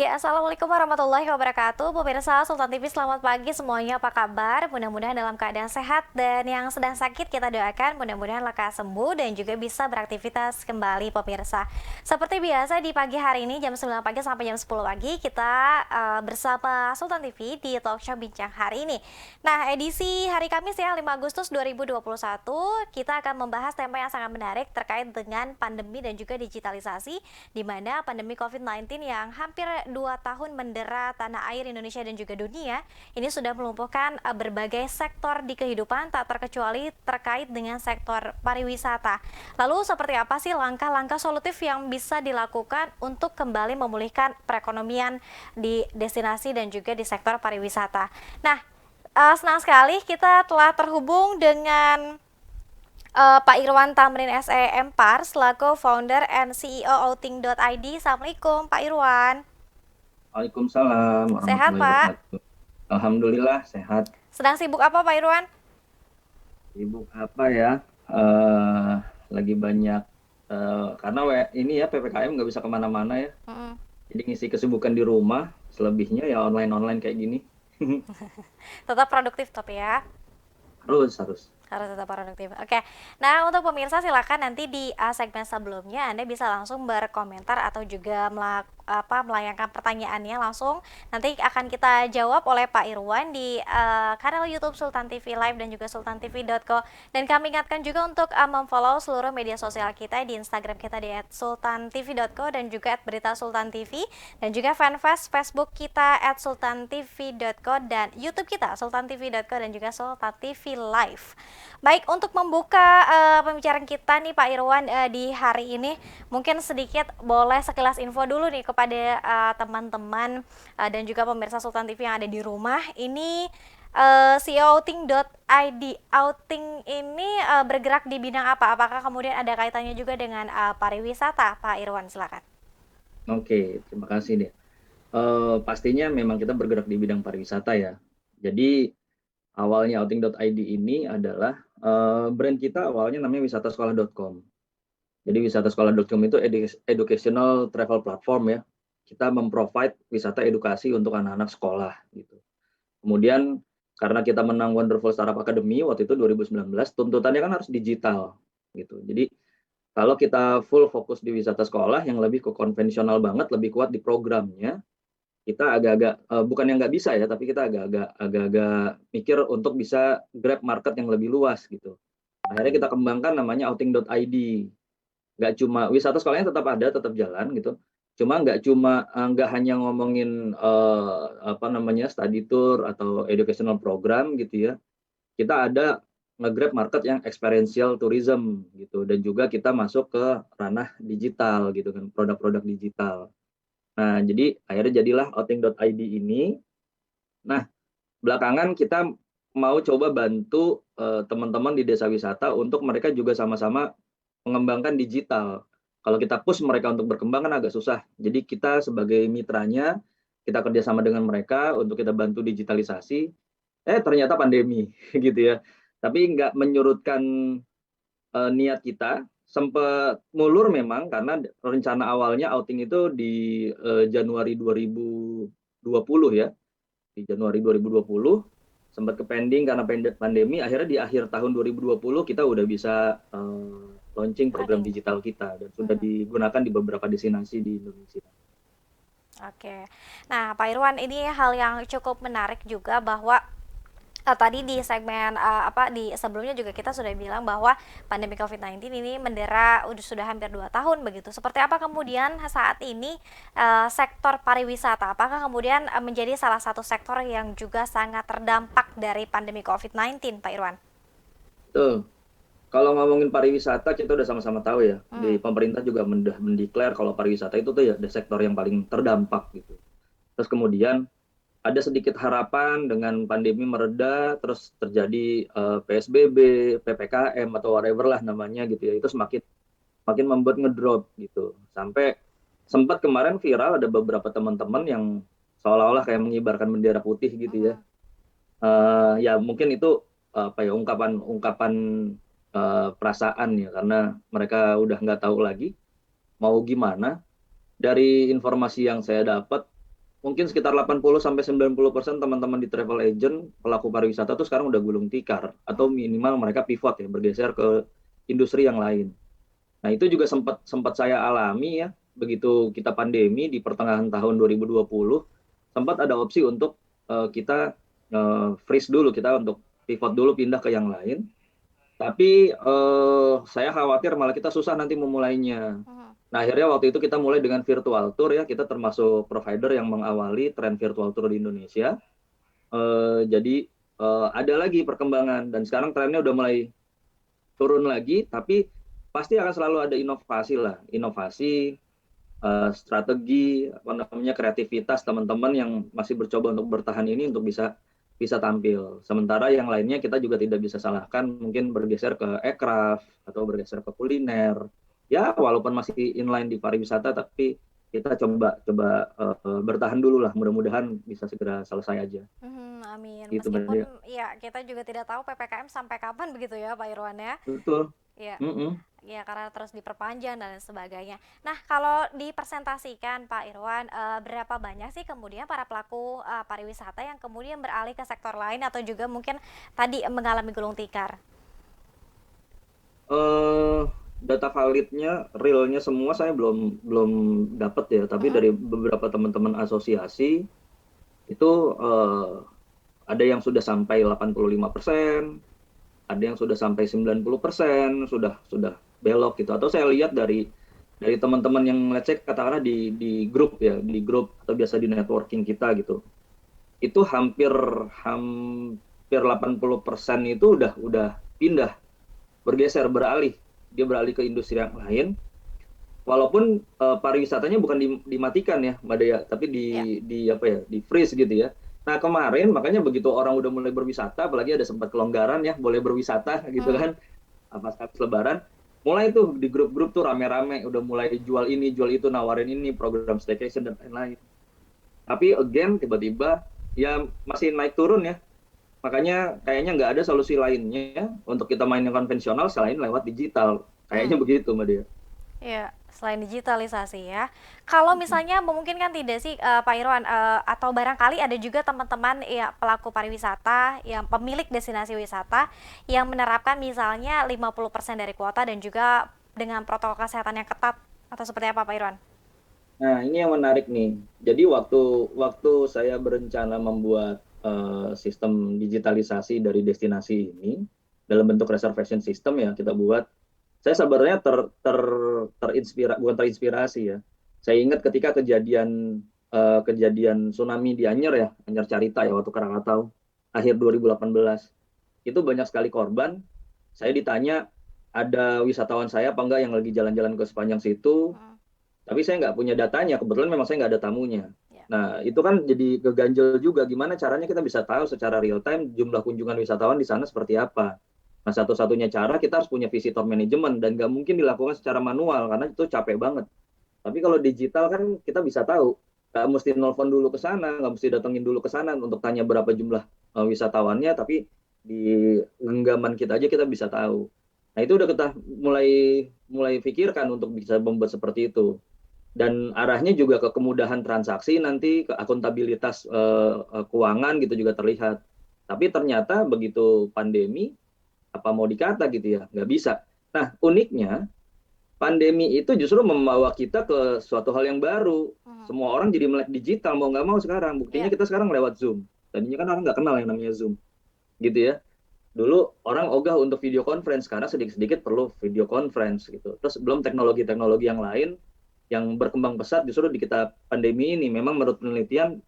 Ya, Assalamualaikum warahmatullahi wabarakatuh. Pemirsa Sultan TV, selamat pagi semuanya. Apa kabar? Mudah-mudahan dalam keadaan sehat, dan yang sedang sakit kita doakan mudah-mudahan lekas sembuh dan juga bisa beraktivitas kembali pemirsa. Seperti biasa di pagi hari ini jam 9 pagi sampai jam 10 pagi kita bersama Sultan TV di Talk Show Bincang hari ini. Nah, edisi hari Kamis ya, 5 Agustus 2021, kita akan membahas tema yang sangat menarik terkait dengan pandemi dan juga digitalisasi, di mana pandemi COVID-19 yang hampir 2 tahun mendera tanah air Indonesia dan juga dunia, ini sudah melumpuhkan berbagai sektor di kehidupan, tak terkecuali terkait dengan sektor pariwisata. Lalu seperti apa sih langkah-langkah solutif yang bisa dilakukan untuk kembali memulihkan perekonomian di destinasi dan juga di sektor pariwisata? Nah, senang sekali kita telah terhubung dengan Pak Irwan Tamrin SE Empar selaku founder and CEO Outing.id. Assalamualaikum Pak Irwan. Waalaikumsalam Sehat warahmatullahi Pak? wabarakatuh. Alhamdulillah sehat. Sedang sibuk apa Pak Irwan? Sibuk apa ya? Eh lagi banyak karena ini ya PPKM nggak bisa kemana-mana ya. Mm-mm. Jadi ngisi kesibukan di rumah. Selebihnya ya online-online kayak gini. Tetap produktif tapi ya. Harus. Harus tetap produktif. Oke. Nah, untuk pemirsa silakan nanti di segmen sebelumnya Anda bisa langsung berkomentar atau juga melayangkan pertanyaannya langsung. Nanti akan kita jawab oleh Pak Irwan di kanal YouTube Sultan TV Live dan juga sultantv.co. Dan kami ingatkan juga untuk memfollow seluruh media sosial kita di Instagram kita di @sultantv.co dan juga @beritasultantv, dan juga fanpage Facebook kita @sultantv.co dan YouTube kita sultantv.co dan juga Sultan TV Live. Baik, untuk membuka pembicaraan kita nih Pak Irwan di hari ini, mungkin sedikit boleh sekilas info dulu nih kepada teman-teman dan juga pemirsa Sultan TV yang ada di rumah. Ini si Outing.id. Outing ini bergerak di bidang apa? Apakah kemudian ada kaitannya juga dengan pariwisata? Pak Irwan, silakan. Oke, terima kasih deh. Pastinya memang kita bergerak di bidang pariwisata ya. Jadi awalnya outing.id ini adalah brand kita awalnya namanya wisatasekolah.com. Jadi wisatasekolah.com itu educational travel platform ya. Kita memprovide wisata edukasi untuk anak-anak sekolah gitu. Kemudian karena kita menang Wonderful Startup Academy waktu itu 2019, tuntutannya kan harus digital gitu. Jadi kalau kita full fokus di wisata sekolah yang lebih ke konvensional banget, lebih kuat di programnya, kita agak-agak bukan yang nggak bisa ya, tapi kita agak-agak mikir untuk bisa grab market yang lebih luas gitu. Akhirnya kita kembangkan namanya outing.id. Nggak cuma wisata sekolahnya tetap ada, tetap jalan gitu. Cuma nggak hanya ngomongin apa namanya study tour atau educational program gitu ya. Kita ada nge-grab market yang experiential tourism gitu, dan juga kita masuk ke ranah digital gitu kan, produk-produk digital. Nah, jadi akhirnya jadilah outing.id ini. Nah, belakangan kita mau coba bantu teman-teman di desa wisata untuk mereka juga sama-sama mengembangkan digital. Kalau kita push mereka untuk berkembang kan agak susah. Jadi kita sebagai mitranya, kita kerjasama dengan mereka untuk kita bantu digitalisasi. Ternyata pandemi gitu ya. Tapi nggak menyurutkan niat kita. Sempat mulur memang karena rencana awalnya outing itu di Januari 2020 ya. Di Januari 2020 sempat ke-pending karena pandemi, akhirnya di akhir tahun 2020 kita udah bisa launching program Running. digital kita dan sudah Mhm. digunakan di beberapa destinasi di Indonesia. Oke. Nah, Pak Irwan, ini hal yang cukup menarik juga bahwa tadi di segmen di sebelumnya juga kita sudah bilang bahwa pandemi COVID-19 ini mendera sudah hampir 2 tahun begitu. Seperti apa kemudian saat ini sektor pariwisata? Apakah kemudian menjadi salah satu sektor yang juga sangat terdampak dari pandemi COVID-19, Pak Irwan? Betul. Kalau ngomongin pariwisata kita udah sama-sama tahu ya, Hmm. di pemerintah juga mendeklar kalau pariwisata itu tuh ya the sektor yang paling terdampak gitu. Terus kemudian ada sedikit harapan dengan pandemi mereda, terus terjadi PSBB, PPKM atau whatever lah namanya gitu ya, itu semakin makin membuat ngedrop gitu. Sampai sempat kemarin viral ada beberapa teman-teman yang seolah-olah kayak mengibarkan bendera putih gitu ya. Mhm. Ya mungkin itu apa ya ungkapan perasaan ya, karena mereka udah nggak tahu lagi mau gimana. Dari informasi yang saya dapat, mungkin sekitar 80-90% teman-teman di travel agent, pelaku pariwisata tuh sekarang udah gulung tikar atau Mhm. minimal mereka pivot ya, bergeser ke industri yang lain. Nah, itu juga sempat sempat saya alami ya, begitu kita pandemi di pertengahan tahun 2020, sempat ada opsi untuk kita freeze dulu, kita untuk pivot dulu pindah ke yang lain. Tapi saya khawatir malah kita susah nanti memulainya. Mhm. Nah, akhirnya waktu itu kita mulai dengan virtual tour ya, kita termasuk provider yang mengawali tren virtual tour di Indonesia. Jadi ada lagi perkembangan dan sekarang trennya udah mulai turun lagi, tapi pasti akan selalu ada inovasi lah, inovasi, strategi, apa namanya, kreativitas teman-teman yang masih bercoba untuk bertahan ini untuk bisa bisa tampil. Sementara yang lainnya kita juga tidak bisa salahkan, mungkin bergeser ke aircraft atau bergeser ke kuliner. Ya, walaupun masih inline di pariwisata, tapi kita coba coba bertahan dulu lah. Mudah-mudahan bisa segera selesai aja. Mhm, amin. Gitu, Mbak Meskipun Dea. ya kita juga tidak tahu PPKM sampai kapan begitu ya Pak Irwan ya. Betul. Iya. Mm-mm. Ya, karena terus diperpanjang dan lain sebagainya. Nah, kalau dipresentasikan Pak Irwan, berapa banyak sih kemudian para pelaku pariwisata yang kemudian beralih ke sektor lain atau juga mungkin tadi mengalami gulung tikar? eh Data validnya, realnya semua saya belum belum dapat ya. Tapi Mhm. dari beberapa teman-teman asosiasi itu ada yang sudah sampai 85%, ada yang sudah sampai 90%, sudah belok gitu. Atau saya lihat dari teman-teman yang let's say katakanlah di grup ya, di grup atau biasa di networking kita gitu. Itu hampir hampir 80% itu udah pindah, bergeser, beralih. Dia beralih ke industri yang lain. Walaupun pariwisatanya bukan dimatikan ya, Mbak Dea, tapi Ya. di apa ya, di freeze gitu ya. Nah, kemarin makanya begitu orang udah mulai berwisata, apalagi ada sempat kelonggaran ya, boleh berwisata gitu Mhm. kan, pas habis Lebaran, mulai tuh di grup-grup tuh rame-rame, udah mulai jual ini, jual itu, nawarin ini, program staycation dan lain-lain. Tapi again tiba-tiba ya masih naik turun ya. Makanya kayaknya nggak ada solusi lainnya untuk kita main yang konvensional selain lewat digital. Kayaknya Mhm. begitu, Mbak Dea. Ya, selain digitalisasi ya. Kalau misalnya memungkinkan tidak sih Pak Irwan, atau barangkali ada juga teman-teman ya pelaku pariwisata yang pemilik destinasi wisata yang menerapkan misalnya 50% dari kuota dan juga dengan protokol kesehatan yang ketat atau seperti apa Pak Irwan? Nah, ini yang menarik nih. Jadi waktu waktu saya berencana membuat sistem digitalisasi dari destinasi ini dalam bentuk reservation system ya kita buat. Saya sebenarnya terinspirasi, bukan terinspirasi ya. Saya ingat ketika kejadian tsunami di Anyer ya, Anyer Carita ya waktu Krakatau akhir 2018. Itu banyak sekali korban. Saya ditanya ada wisatawan saya apa enggak yang lagi jalan-jalan ke sepanjang situ, Hmm, tapi saya nggak punya datanya, kebetulan memang saya nggak ada tamunya. ya. Nah, itu kan jadi keganjel juga, gimana caranya kita bisa tahu secara real time jumlah kunjungan wisatawan di sana seperti apa. Nah, satu-satunya cara kita harus punya visitor management, dan nggak mungkin dilakukan secara manual, karena itu capek banget. Tapi kalau digital kan kita bisa tahu, nggak mesti nelfon dulu ke sana, nggak mesti datengin dulu ke sana untuk tanya berapa jumlah wisatawannya, tapi di genggaman kita aja kita bisa tahu. Nah, itu udah kita mulai mulai pikirkan untuk bisa membuat seperti itu, dan arahnya juga ke kemudahan transaksi, nanti ke akuntabilitas keuangan gitu juga terlihat. Tapi ternyata begitu pandemi, apa mau dikata gitu ya, nggak bisa. Nah, uniknya pandemi itu justru membawa kita ke suatu hal yang baru. Mhm. Semua orang jadi melek digital, mau nggak mau sekarang. Buktinya Ya. kita sekarang lewat Zoom. Tadinya kan orang nggak kenal yang namanya Zoom, gitu ya. Dulu orang ogah untuk video conference karena sedikit-sedikit perlu video conference gitu. Terus belum teknologi-teknologi yang lain yang berkembang pesat justru di kita pandemi ini. Memang menurut penelitian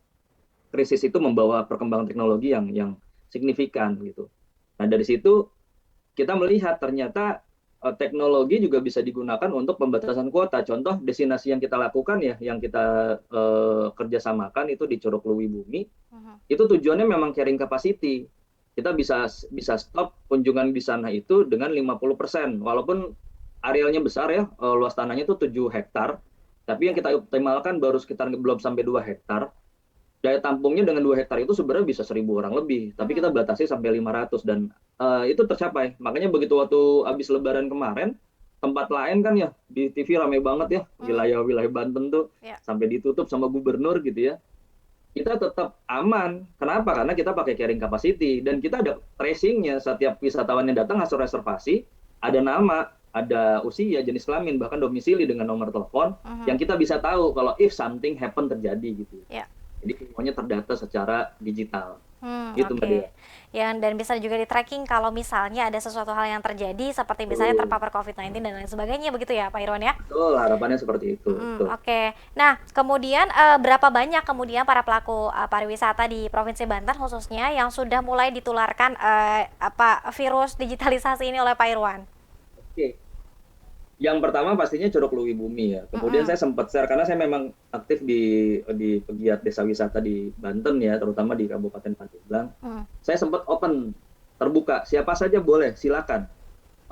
krisis itu membawa perkembangan teknologi yang signifikan gitu. Nah, dari situ kita melihat ternyata teknologi juga bisa digunakan untuk pembatasan kuota. Contoh destinasi yang kita lakukan ya, yang kita kerjasamakan itu di Curug Lewi Bumi, Mhm. itu tujuannya memang carrying capacity. Kita bisa bisa stop kunjungan di sana itu dengan 50%. Walaupun arealnya besar ya, luas tanahnya itu 7 hektar, tapi yang Ya. kita optimalkan baru sekitar belum sampai 2 hektar. Daya tampungnya dengan 2 hektar itu sebenarnya bisa 1.000 orang lebih, tapi kita Mhm. batasi sampai 500, dan itu tercapai. Makanya begitu waktu habis Lebaran kemarin, tempat lain kan ya di TV ramai banget ya, Mhm. wilayah-wilayah Banten tuh Ya. sampai ditutup sama gubernur gitu ya. kita tetap aman. Kenapa? Karena kita pakai carrying capacity dan kita ada tracingnya. Setiap wisatawan yang datang hasil reservasi, ada nama, ada usia, jenis kelamin, bahkan domisili dengan nomor telepon, Mhm. yang kita bisa tahu kalau if something happen terjadi gitu. Ya. Jadi semuanya terdata secara digital. Gitu Mbak Oke. Dea. Dan bisa juga di-tracking kalau misalnya ada sesuatu hal yang terjadi seperti misalnya Betul, terpapar COVID-19 dan lain sebagainya begitu ya, Pak Irwan ya? betul, harapannya seperti itu. Betul. Oke. Nah, kemudian berapa banyak kemudian para pelaku pariwisata di Provinsi Banten khususnya yang sudah mulai ditularkan virus digitalisasi ini oleh Pak Irwan? Oke. Yang pertama pastinya Curug Lewi Bumi ya. Kemudian Mm-mm. saya sempat share karena saya memang aktif di pegiat desa wisata di Banten ya, terutama di Kabupaten Pandeglang. Mm. Saya sempat open, terbuka, siapa saja boleh, silakan.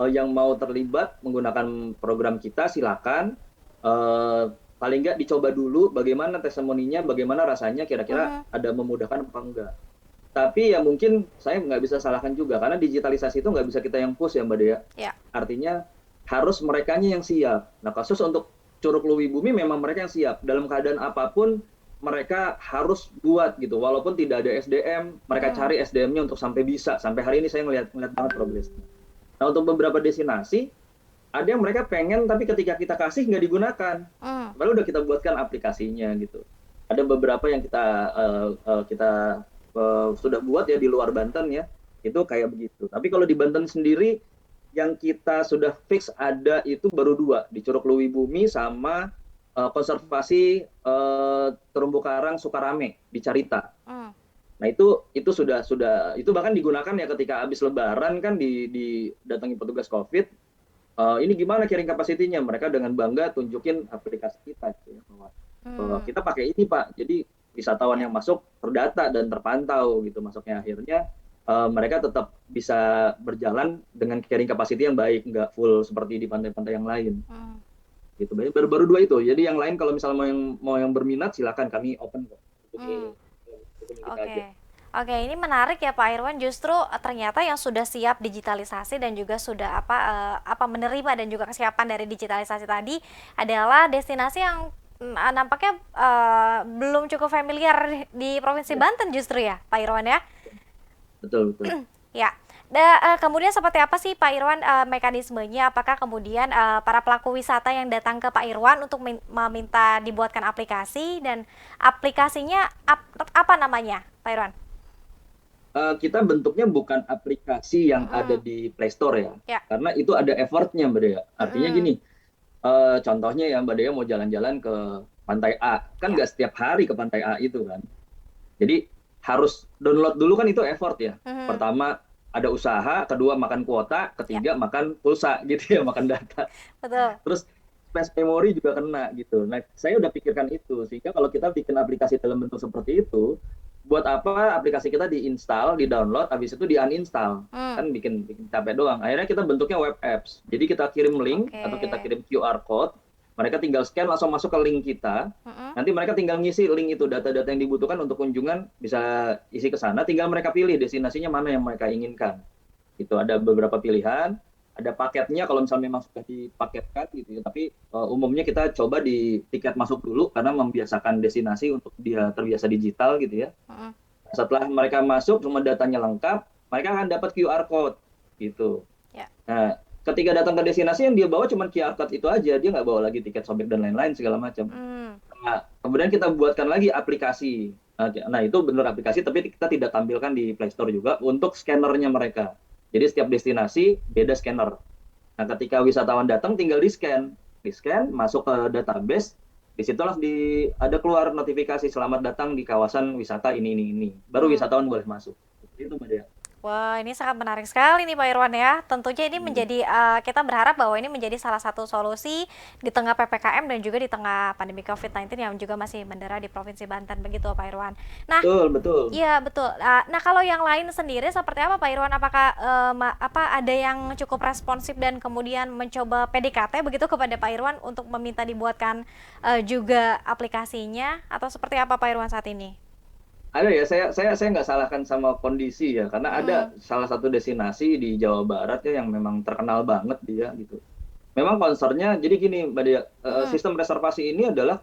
Yang mau terlibat menggunakan program kita silakan. Eh, Paling nggak dicoba dulu bagaimana testimoninya, bagaimana rasanya, kira-kira Mhm. ada memudahkan apa enggak. Tapi ya mungkin saya nggak bisa salahkan juga karena digitalisasi itu nggak bisa kita yang push ya Mbak Dea. Ya. Artinya harus merekanya yang siap. Nah, kasus untuk Curug Lewi Bumi memang mereka yang siap. Dalam keadaan apapun mereka harus buat gitu. Walaupun tidak ada SDM, mereka Mm. cari SDM-nya untuk sampai bisa. Sampai hari ini saya ngeliat banget progresnya. Nah, untuk beberapa destinasi ada yang mereka pengen tapi ketika kita kasih nggak digunakan. Mm. Baru udah kita buatkan aplikasinya gitu. Ada beberapa yang kita sudah buat ya di luar Banten ya. Itu kayak begitu. Tapi kalau di Banten sendiri yang kita sudah fix ada itu baru dua di Curug Lewi Bumi sama konservasi terumbu karang Sukarame di Carita. Mm. Nah itu sudah itu bahkan digunakan ya ketika habis Lebaran kan didatangi petugas COVID. Ini gimana carrying capacity-nya? Mereka dengan bangga tunjukin aplikasi kita gitu ya, bahwa Mm. kita pakai ini Pak. Jadi wisatawan Ya. yang masuk terdata dan terpantau gitu masuknya akhirnya mereka tetap bisa berjalan dengan carrying capacity yang baik, nggak full seperti di pantai-pantai yang lain. Mm. Gitu. Baru dua itu. Jadi yang lain kalau misalnya mau yang berminat silakan kami open kok. Mm. Hubungi kita aja. Oke. Oke, ini menarik ya Pak Irwan. Justru ternyata yang sudah siap digitalisasi dan juga sudah menerima dan juga kesiapan dari digitalisasi tadi adalah destinasi yang nampaknya belum cukup familiar di Provinsi Ya, Banten justru ya, Pak Irwan ya. betul betul. Ya. Kemudian seperti apa sih Pak Irwan mekanismenya? Apakah kemudian para pelaku wisata yang datang ke Pak Irwan untuk meminta dibuatkan aplikasi dan aplikasinya apa namanya, Pak Irwan? Kita bentuknya bukan aplikasi yang ada Mm-mm. di Play Store ya. Ya. Karena itu ada effortnya Mbak Dea. Artinya Mm-mm. gini, contohnya ya Mbak Dea mau jalan-jalan ke pantai A, kan Ya. nggak setiap hari ke pantai A itu kan. Jadi harus download dulu kan itu effort ya. Mhm. Pertama ada usaha, kedua makan kuota, Ya. ketiga makan pulsa gitu ya, makan data. Betul. Terus space memory juga kena gitu. Nah, saya udah pikirkan itu sehingga kalau kita bikin aplikasi dalam bentuk seperti itu, buat apa aplikasi kita diinstal, di-download, habis itu di-uninstall. Hmm. Kan bikin capek doang. Akhirnya kita bentuknya web apps. Jadi kita kirim link Oke. atau kita kirim QR code, mereka tinggal scan langsung masuk ke link kita. Mm-mm. Nanti mereka tinggal ngisi link itu, data-data yang dibutuhkan untuk kunjungan bisa isi ke sana, tinggal mereka pilih destinasinya mana yang mereka inginkan. Itu ada beberapa pilihan, ada paketnya kalau misalnya memang sudah dipaketkan gitu ya. Tapi umumnya kita coba di tiket masuk dulu karena membiasakan destinasi untuk dia terbiasa digital gitu ya. Mm-mm. Setelah mereka masuk semua datanya lengkap, mereka akan dapat QR code gitu. Ya. Nah, ketika datang ke destinasi yang dia bawa cuma QR code itu aja, dia nggak bawa lagi tiket sobek dan lain-lain segala macam. Hmm. Nah, kemudian kita buatkan lagi aplikasi. Nah, itu benar aplikasi, tapi kita tidak tampilkan di Play Store juga untuk scannernya mereka. Jadi setiap destinasi beda scanner. Nah, ketika wisatawan datang tinggal di scan, masuk ke database, disitulah ada keluar notifikasi selamat datang di kawasan wisata ini. Baru Hmm. wisatawan boleh masuk. Itu Mbak Dea. Wah, ini sangat menarik sekali nih Pak Irwan ya. Tentunya ini menjadi kita berharap bahwa ini menjadi salah satu solusi di tengah PPKM dan juga di tengah pandemi COVID-19 yang juga masih mendera di Provinsi Banten begitu Pak Irwan. Nah, Betul, betul. iya betul. Nah, kalau yang lain sendiri seperti apa Pak Irwan? Apakah ada yang cukup responsif dan kemudian mencoba PDKT begitu kepada Pak Irwan untuk meminta dibuatkan juga aplikasinya atau seperti apa Pak Irwan saat ini? Ada ya, saya nggak salahkan sama kondisi ya, karena ada Mm. salah satu destinasi di Jawa Barat ya yang memang terkenal banget dia gitu. Memang concernnya, jadi gini Mbak Dea, Mm. sistem reservasi ini adalah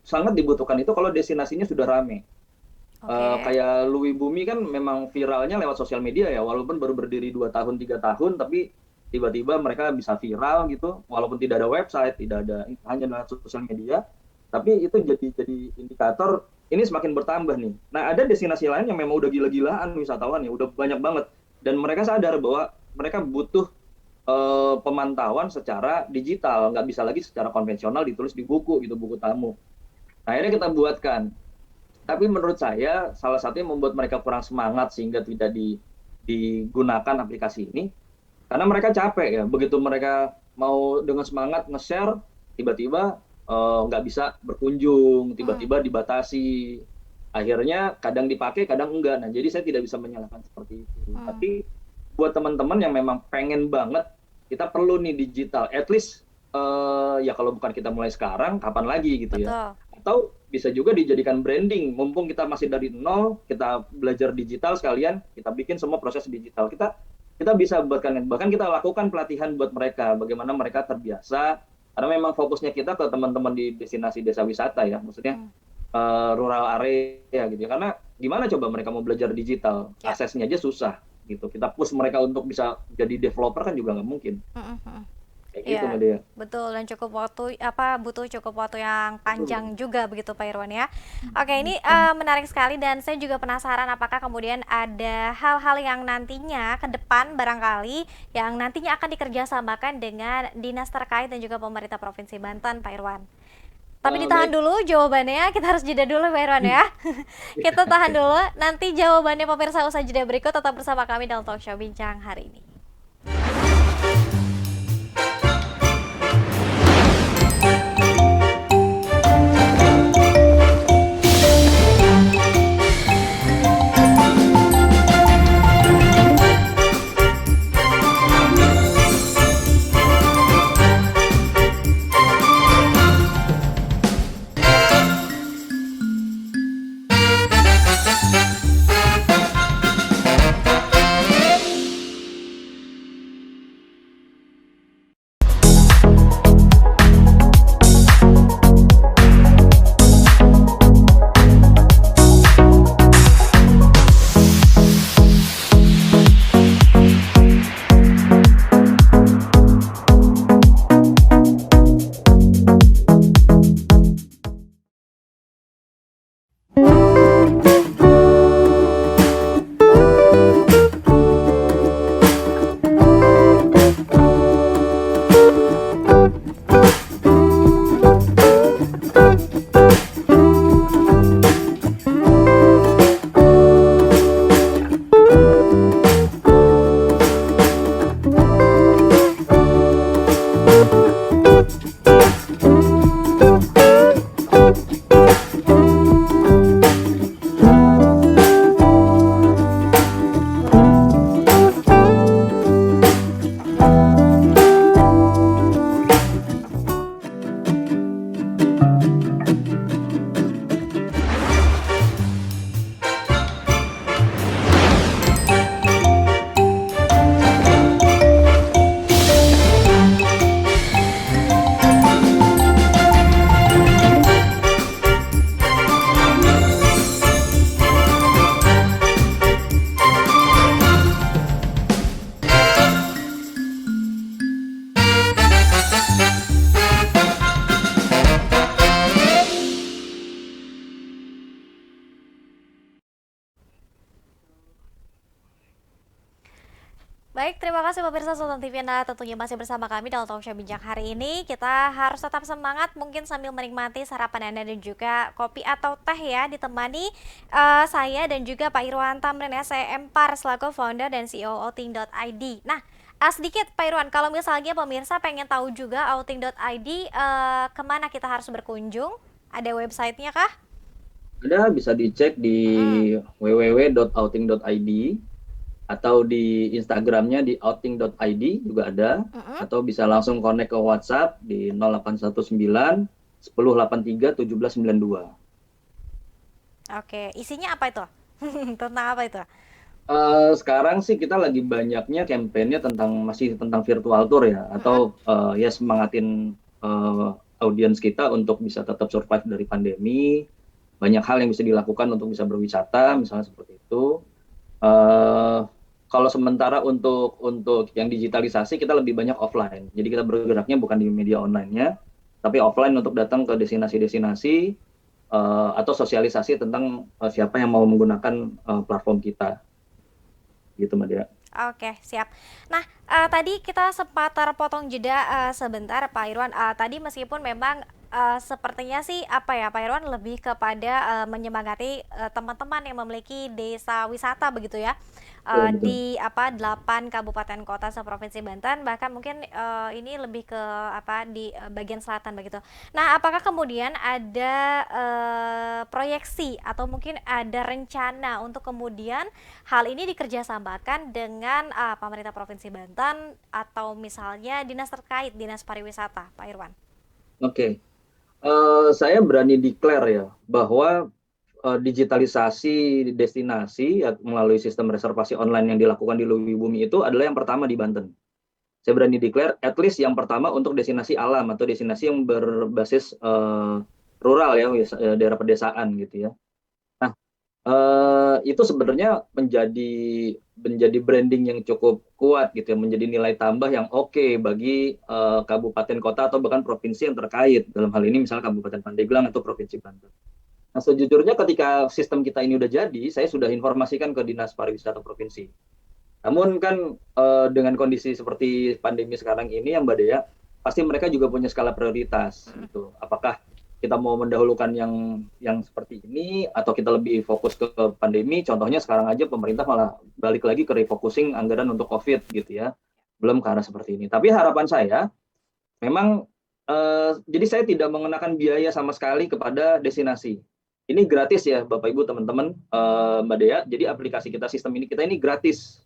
sangat dibutuhkan itu kalau destinasinya sudah rame. Oke. Kayak Louis Bumi kan memang viralnya lewat sosial media ya, walaupun baru berdiri 2 tahun 3 tahun, tapi tiba-tiba mereka bisa viral gitu, walaupun tidak ada website, tidak ada, hanya lewat sosial media, tapi itu jadi indikator ini semakin bertambah nih. Nah ada destinasi lain yang memang udah gila-gilaan wisatawan ya, udah banyak banget, dan mereka sadar bahwa mereka butuh pemantauan secara digital, nggak bisa lagi secara konvensional ditulis di buku gitu, buku tamu. Nah, akhirnya kita buatkan. Tapi menurut saya salah satunya membuat mereka kurang semangat sehingga tidak digunakan aplikasi ini karena mereka capek ya. Begitu mereka mau dengan semangat nge-share, tiba-tiba nggak bisa berkunjung, Mm, tiba-tiba dibatasi. Akhirnya kadang dipakai, kadang enggak. Nah, jadi saya tidak bisa menyalahkan seperti itu. mm. Tapi buat teman-teman yang memang pengen banget, kita perlu nih digital. At least ya kalau bukan kita mulai sekarang, kapan lagi gitu ya. Betul. Atau bisa juga dijadikan branding. Mumpung kita masih dari nol, kita belajar digital sekalian, kita bikin semua proses digital. Kita bisa bahkan kita lakukan pelatihan buat mereka, bagaimana mereka terbiasa. Karena memang fokusnya kita ke teman-teman di destinasi desa wisata ya, maksudnya Mm, rural area gitu ya. Karena gimana coba mereka mau belajar digital, ya. aksesnya aja susah gitu. Kita push mereka untuk bisa jadi developer kan juga nggak mungkin. Mm, mm, mm. Kayak gitu Iya, Mbak Dea. betul dan cukup waktu apa butuh cukup waktu yang panjang juga begitu Pak Irwan ya. Oke, ini menarik sekali dan saya juga penasaran apakah kemudian ada hal-hal yang nantinya ke depan barangkali yang nantinya akan dikerjasamakan dengan dinas terkait dan juga pemerintah Provinsi Banten, Pak Irwan. Tapi ditahan Baik. dulu jawabannya, kita harus jeda dulu Pak Irwan ya. Kita tahan dulu, nanti jawabannya pemirsa usai jeda berikut tetap bersama kami dalam talk show Bincang hari ini. Baik, terima kasih pemirsa Sultan TV Anda tentunya masih bersama kami dalam talk show Bincang hari ini. Kita harus tetap semangat mungkin sambil menikmati sarapan Anda dan juga kopi atau teh ya ditemani saya dan juga Pak Irwan Tamrin SEM Par selaku founder dan CEO Outing.id. Nah, sedikit Pak Irwan, kalau misalnya pemirsa pengen tahu juga Outing.id kemana kita harus berkunjung? Ada websitenya kah? Ada bisa dicek di Mm-mm, www.outing.id atau di Instagramnya di outing.id juga ada, mm-mm. atau bisa langsung connect ke WhatsApp di 0819 1083 1792. Oke, isinya apa itu? Tentang apa itu? Sekarang sih kita lagi banyaknya kampanye masih tentang virtual tour ya, Mm-mm, atau ya semangatin audiens kita untuk bisa tetap survive dari pandemi. Banyak hal yang bisa dilakukan untuk bisa berwisata, misalnya seperti itu. Eh, Kalau sementara untuk yang digitalisasi kita lebih banyak offline. Jadi kita bergeraknya bukan di media online-nya, tapi offline untuk datang ke destinasi-destinasi atau sosialisasi tentang siapa yang mau menggunakan platform kita, gitu Mbak Dea. Oke, siap. Nah, tadi kita sempat terpotong jeda sebentar, Pak Irwan. Tadi meskipun memang sepertinya sih apa ya, Pak Irwan lebih kepada menyemangati teman-teman yang memiliki desa wisata begitu ya. Betul, betul. Di apa 8 kabupaten kota seprovinsi Banten, bahkan mungkin ini lebih ke apa di bagian selatan begitu. Nah, apakah kemudian ada proyeksi atau mungkin ada rencana untuk kemudian hal ini dikerjasamakan dengan pemerintah Provinsi Banten atau misalnya dinas terkait, dinas pariwisata, Pak Irwan? Oke. Saya berani declare ya bahwa digitalisasi destinasi ya, melalui sistem reservasi online yang dilakukan di Luwibumi itu adalah yang pertama di Banten. Saya berani declare at least yang pertama untuk destinasi alam atau destinasi yang berbasis rural ya, daerah pedesaan gitu ya. Nah, itu sebenarnya menjadi branding yang cukup kuat gitu ya, menjadi nilai tambah yang oke bagi kabupaten kota atau bahkan provinsi yang terkait. Dalam hal ini misalnya Kabupaten Pandeglang atau Provinsi Banten. Nah, sejujurnya ketika sistem kita ini udah jadi, saya sudah informasikan ke Dinas Pariwisata Provinsi. Namun kan dengan kondisi seperti pandemi sekarang ini yang Mbak Dea, pasti mereka juga punya skala prioritas gitu. Apakah kita mau mendahulukan yang seperti ini atau kita lebih fokus ke pandemi? Contohnya sekarang aja pemerintah malah balik lagi ke refocusing anggaran untuk COVID gitu ya. Belum ke arah seperti ini. Tapi harapan saya memang jadi saya tidak mengenakan biaya sama sekali kepada destinasi. Ini gratis ya Bapak Ibu teman-teman, Mbak Dea. Jadi aplikasi kita sistem ini kita ini gratis.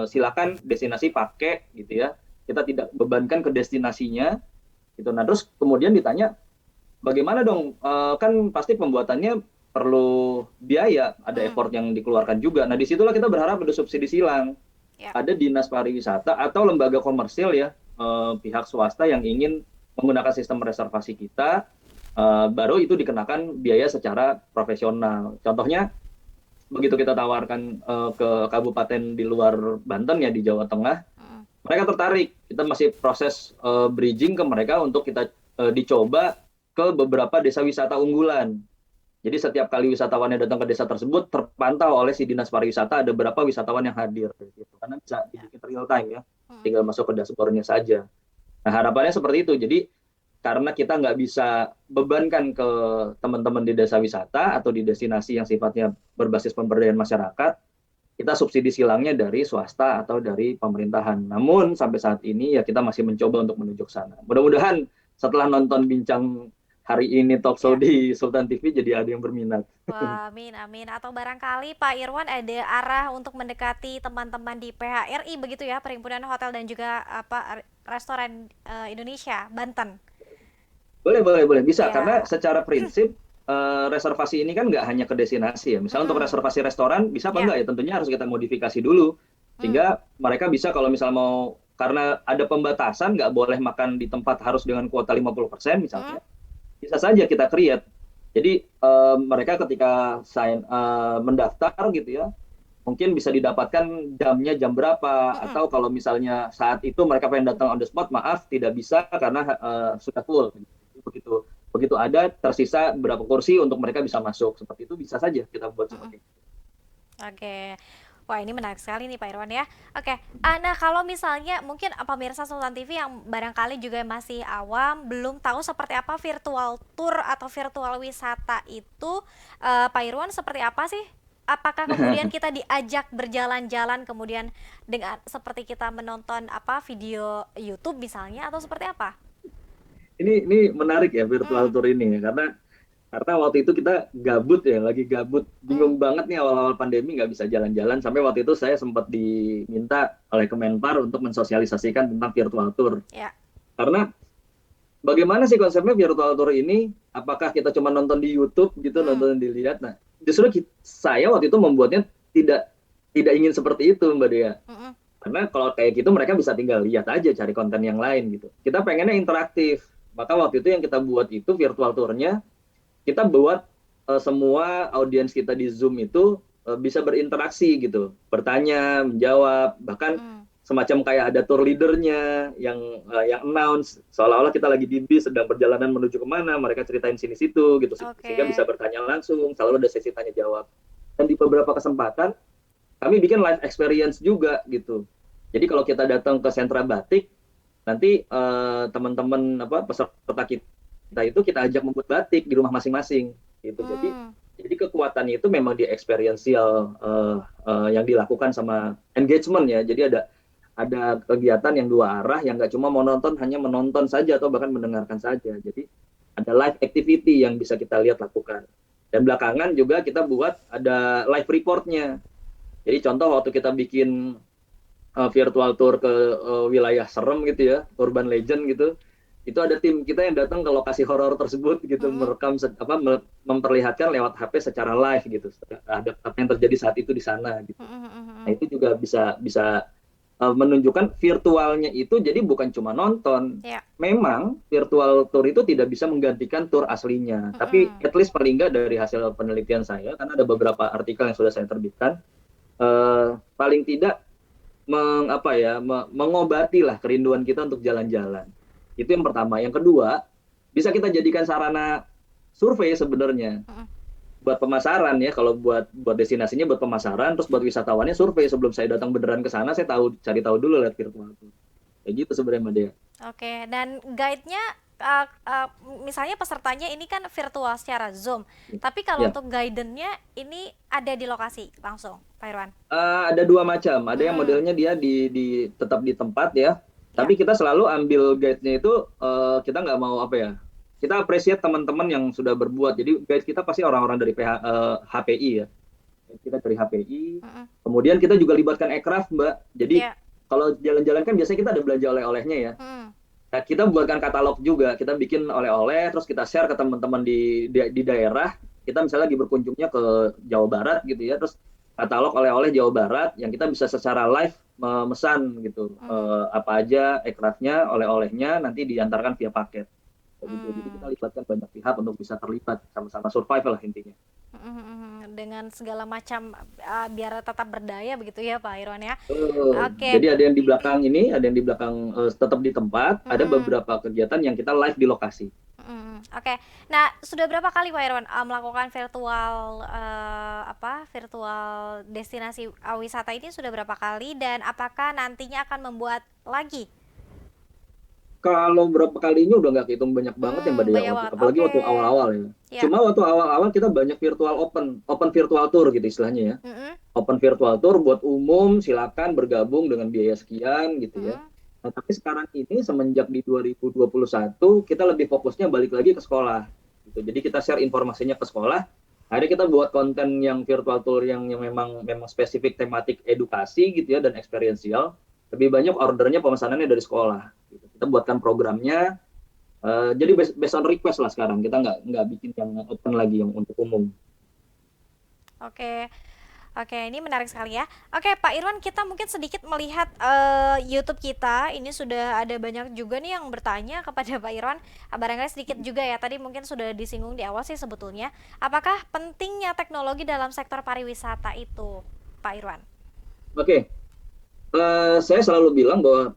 Silakan destinasi pakai gitu ya. Kita tidak bebankan ke destinasinya gitu. Nah, terus kemudian ditanya bagaimana dong? Kan pasti pembuatannya perlu biaya, ada Hmm, effort yang dikeluarkan juga. Nah, disitulah kita berharap ada subsidi silang. ya. Ada dinas pariwisata atau lembaga komersil ya, pihak swasta yang ingin menggunakan sistem reservasi kita, baru itu dikenakan biaya secara profesional. Contohnya, begitu kita tawarkan ke kabupaten di luar Banten ya, di Jawa Tengah, Hmm, mereka tertarik. Kita masih proses bridging ke mereka untuk kita dicoba ke beberapa desa wisata unggulan. Jadi setiap kali wisatawan yang datang ke desa tersebut terpantau oleh si dinas pariwisata ada berapa wisatawan yang hadir gitu. Karena bisa ya. dibikin real time ya. Hmm, Tinggal masuk ke dashboardnya saja. Nah, harapannya seperti itu. Jadi karena kita nggak bisa bebankan ke teman-teman di desa wisata atau di destinasi yang sifatnya berbasis pemberdayaan masyarakat, kita subsidi silangnya dari swasta atau dari pemerintahan. Namun sampai saat ini ya kita masih mencoba untuk menuju ke sana. Mudah-mudahan setelah nonton bincang hari ini talk show ya. di Sultan TV jadi ada yang berminat. Wah, amin, amin. Atau barangkali Pak Irwan ada arah untuk mendekati teman-teman di PHRI begitu ya, Perhimpunan Hotel dan juga apa Restoran Indonesia, Banten. Boleh, boleh, boleh. Bisa, karena Ya. secara prinsip reservasi ini kan nggak hanya ke destinasi ya. Misalnya untuk Mm-mm. reservasi restoran, bisa apa Ya. enggak ya? Tentunya harus kita modifikasi dulu. Mm. Sehingga mereka bisa kalau misal mau, karena ada pembatasan, nggak boleh makan di tempat harus dengan kuota 50% Mm. misalnya, bisa saja kita create. Jadi mereka ketika mendaftar gitu ya, mungkin bisa didapatkan jamnya jam berapa, Mm-mm. atau kalau misalnya saat itu mereka pengen datang on the spot, maaf tidak bisa karena sudah full. Begitu begitu ada tersisa berapa kursi untuk mereka bisa masuk, seperti itu bisa saja kita buat Mm-mm. seperti itu. Oke. Wah, ini menarik sekali nih Pak Irwan ya. Oke, nah kalau misalnya mungkin pemirsa Sultan TV yang barangkali juga masih awam, belum tahu seperti apa virtual tour atau virtual wisata itu, Pak Irwan seperti apa sih? Apakah kemudian kita diajak berjalan-jalan kemudian dengan seperti kita menonton apa video YouTube misalnya atau seperti apa? Ini menarik ya virtual Hmm, tour ini ya, karena waktu itu kita gabut ya, lagi gabut, hmm, bingung banget nih awal-awal pandemi nggak bisa jalan-jalan, sampai waktu itu saya sempat diminta oleh Kemenpar untuk mensosialisasikan tentang virtual tour. ya. Karena bagaimana sih konsepnya virtual tour ini? Apakah kita cuma nonton di YouTube gitu, Hmm, nonton dilihat? Nah, justru saya waktu itu membuatnya tidak tidak ingin seperti itu, Mbak Dea. hmm, Karena kalau kayak gitu mereka bisa tinggal lihat aja, cari konten yang lain gitu. Kita pengennya interaktif. Maka waktu itu yang kita buat itu virtual tour-nya, kita buat semua audiens kita di Zoom itu bisa berinteraksi gitu, bertanya, menjawab, bahkan Mm. semacam kayak ada tour leadernya yang announce seolah-olah kita lagi di bis sedang perjalanan menuju kemana, mereka ceritain sini situ gitu sehingga bisa Oke. bertanya langsung, selalu ada sesi tanya jawab. Dan di beberapa kesempatan kami bikin live experience juga gitu. Jadi kalau kita datang ke sentra batik, nanti teman-teman peserta kita itu kita ajak membuat batik di rumah masing-masing gitu. Hmm. Jadi kekuatannya itu memang di experiential yang dilakukan sama engagement ya. Jadi ada kegiatan yang dua arah yang nggak cuma menonton, hanya menonton saja atau bahkan mendengarkan saja. Jadi ada live activity yang bisa kita lihat lakukan. Dan belakangan juga kita buat ada live reportnya. Jadi contoh waktu kita bikin virtual tour ke wilayah serem gitu ya, urban legend gitu, itu ada tim kita yang datang ke lokasi horor tersebut gitu, Mm-mm. merekam memperlihatkan lewat HP secara live gitu, ada apa yang terjadi saat itu di sana gitu. Mm-mm. Nah Mm-mm. itu juga bisa bisa menunjukkan virtualnya itu jadi bukan cuma nonton. Ya. Memang virtual tour itu tidak bisa menggantikan tour aslinya, tapi Mm-mm. at least paling nggak dari hasil penelitian saya, karena ada beberapa artikel yang sudah saya terbitkan, paling tidak mengobati lah kerinduan kita untuk jalan-jalan. Itu yang pertama. Yang kedua, bisa kita jadikan sarana survei sebenarnya Mm-mm. buat pemasaran ya. Kalau buat destinasinya buat pemasaran, terus buat wisatawannya survei sebelum saya datang beneran ke sana, saya cari tahu dulu lihat virtual tuh. Kayak gitu sebenarnya Mbak Dea. Oke, dan guide-nya uh, uh, misalnya pesertanya ini kan virtual secara Zoom. Tapi kalau Ya, untuk guidance-nya ini ada di lokasi langsung, Pak Irwan. ada dua macam. Ada yang Mm-mm. modelnya dia tetap di tempat ya. Ya. Tapi kita selalu ambil guide-nya itu kita nggak mau apa ya. Kita appreciate teman-teman yang sudah berbuat. Jadi guide kita pasti orang-orang dari HPI ya. Kita dari HPI. Mm-mm. Kemudian kita juga libatkan Ekraf, Mbak. Jadi Ya. kalau jalan-jalan kan biasanya kita ada belanja oleh-olehnya ya. Mm. Nah, kita buatkan katalog juga. Kita bikin oleh-oleh, terus kita share ke teman-teman di daerah. Kita misalnya lagi berkunjungnya ke Jawa Barat gitu ya, terus katalog oleh-oleh Jawa Barat yang kita bisa secara live memesan gitu. Mm. Apa aja ekrafnya, oleh-olehnya nanti diantarkan via paket. Gitu. Jadi kita Mm. libatkan banyak pihak untuk bisa terlibat sama-sama survival lah intinya. Mm. Dengan segala macam biar tetap berdaya begitu ya Pak Irwan ya. Oke. Jadi ada yang di belakang ini, ada yang di belakang tetap di tempat, ada Mm-mm. beberapa kegiatan yang kita live di lokasi. Oke. Nah, sudah berapa kali Pak Irwan melakukan virtual virtual destinasi wisata ini sudah berapa kali dan apakah nantinya akan membuat lagi? Kalau berapa kalinya udah nggak kehitung banyak banget ya Mbak Dea, Banyak banget. apalagi Oke. waktu awal-awal ya. Ya. Cuma waktu awal-awal kita banyak virtual open virtual tour gitu istilahnya ya. Mm-mm. Open virtual tour buat umum, silakan bergabung dengan biaya sekian gitu ya. Mm-mm. Nah, tapi sekarang ini semenjak di 2021 kita lebih fokusnya balik lagi ke sekolah. Gitu. Jadi kita share informasinya ke sekolah. Akhirnya kita buat konten yang virtual tour yang memang spesifik tematik edukasi gitu ya dan experiential. Lebih banyak ordernya pemesanannya dari sekolah. Gitu. Kita buatkan programnya. Jadi based on request lah sekarang. Kita nggak bikin yang open lagi yang untuk umum. Oke. Oke, ini menarik sekali ya. Oke, Pak Irwan, kita mungkin sedikit melihat YouTube kita. Ini sudah ada banyak juga nih yang bertanya kepada Pak Irwan. Barangkali sedikit juga ya. Tadi mungkin sudah disinggung di awal sih sebetulnya. Apakah pentingnya teknologi dalam sektor pariwisata itu, Pak Irwan? Oke, saya selalu bilang bahwa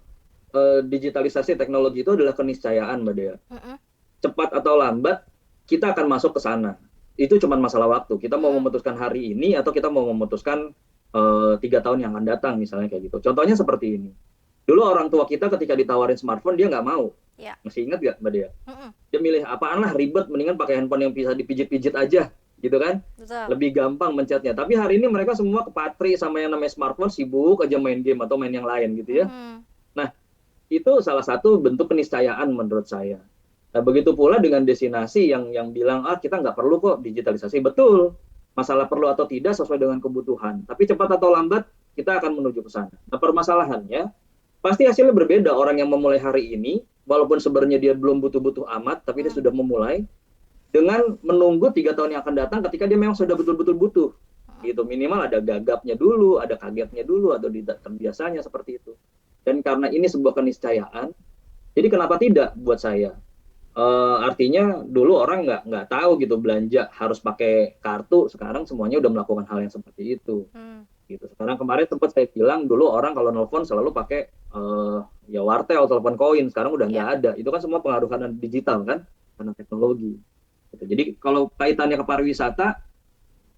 digitalisasi teknologi itu adalah keniscayaan, Mbak Dea. Mm-mm. Cepat atau lambat, kita akan masuk ke sana. Itu cuma masalah waktu. Kita mau Mm-mm. memutuskan hari ini atau kita mau memutuskan 3 tahun yang akan datang, misalnya kayak gitu. Contohnya seperti ini. Dulu orang tua kita ketika ditawarin smartphone, dia nggak mau. Ya. Masih ingat nggak, Mbak Dea? Mm-mm. Dia milih apaan lah, ribet, mendingan pakai handphone yang bisa dipijit-pijit aja, gitu kan? Betul. Lebih gampang mencetnya. Tapi hari ini mereka semua kepatri sama yang namanya smartphone, sibuk aja main game atau main yang lain gitu ya. Mm-mm. Nah, itu salah satu bentuk keniscayaan menurut saya. Nah, begitu pula dengan destinasi yang bilang, kita nggak perlu kok digitalisasi. Betul, masalah perlu atau tidak sesuai dengan kebutuhan. Tapi cepat atau lambat, kita akan menuju ke sana. Nah, permasalahannya, pasti hasilnya berbeda. Orang yang memulai hari ini, walaupun sebenarnya dia belum butuh-butuh amat, tapi dia Mm. sudah memulai, dengan menunggu 3 tahun yang akan datang ketika dia memang sudah betul-betul butuh. Gitu, minimal ada gagapnya dulu, ada kagetnya dulu, atau terbiasanya seperti itu. Dan karena ini sebuah keniscayaan, jadi kenapa tidak buat saya? Artinya dulu orang nggak tahu gitu belanja harus pakai kartu, sekarang semuanya udah melakukan hal yang seperti itu. Hmm. Gitu. Sekarang kemarin sempat saya bilang dulu orang kalau nelpon selalu pakai ya wartel atau telepon koin, sekarang udah Ya. nggak ada. Itu kan semua pengaruh karena digital kan, karena teknologi. Gitu. Jadi kalau kaitannya ke pariwisata,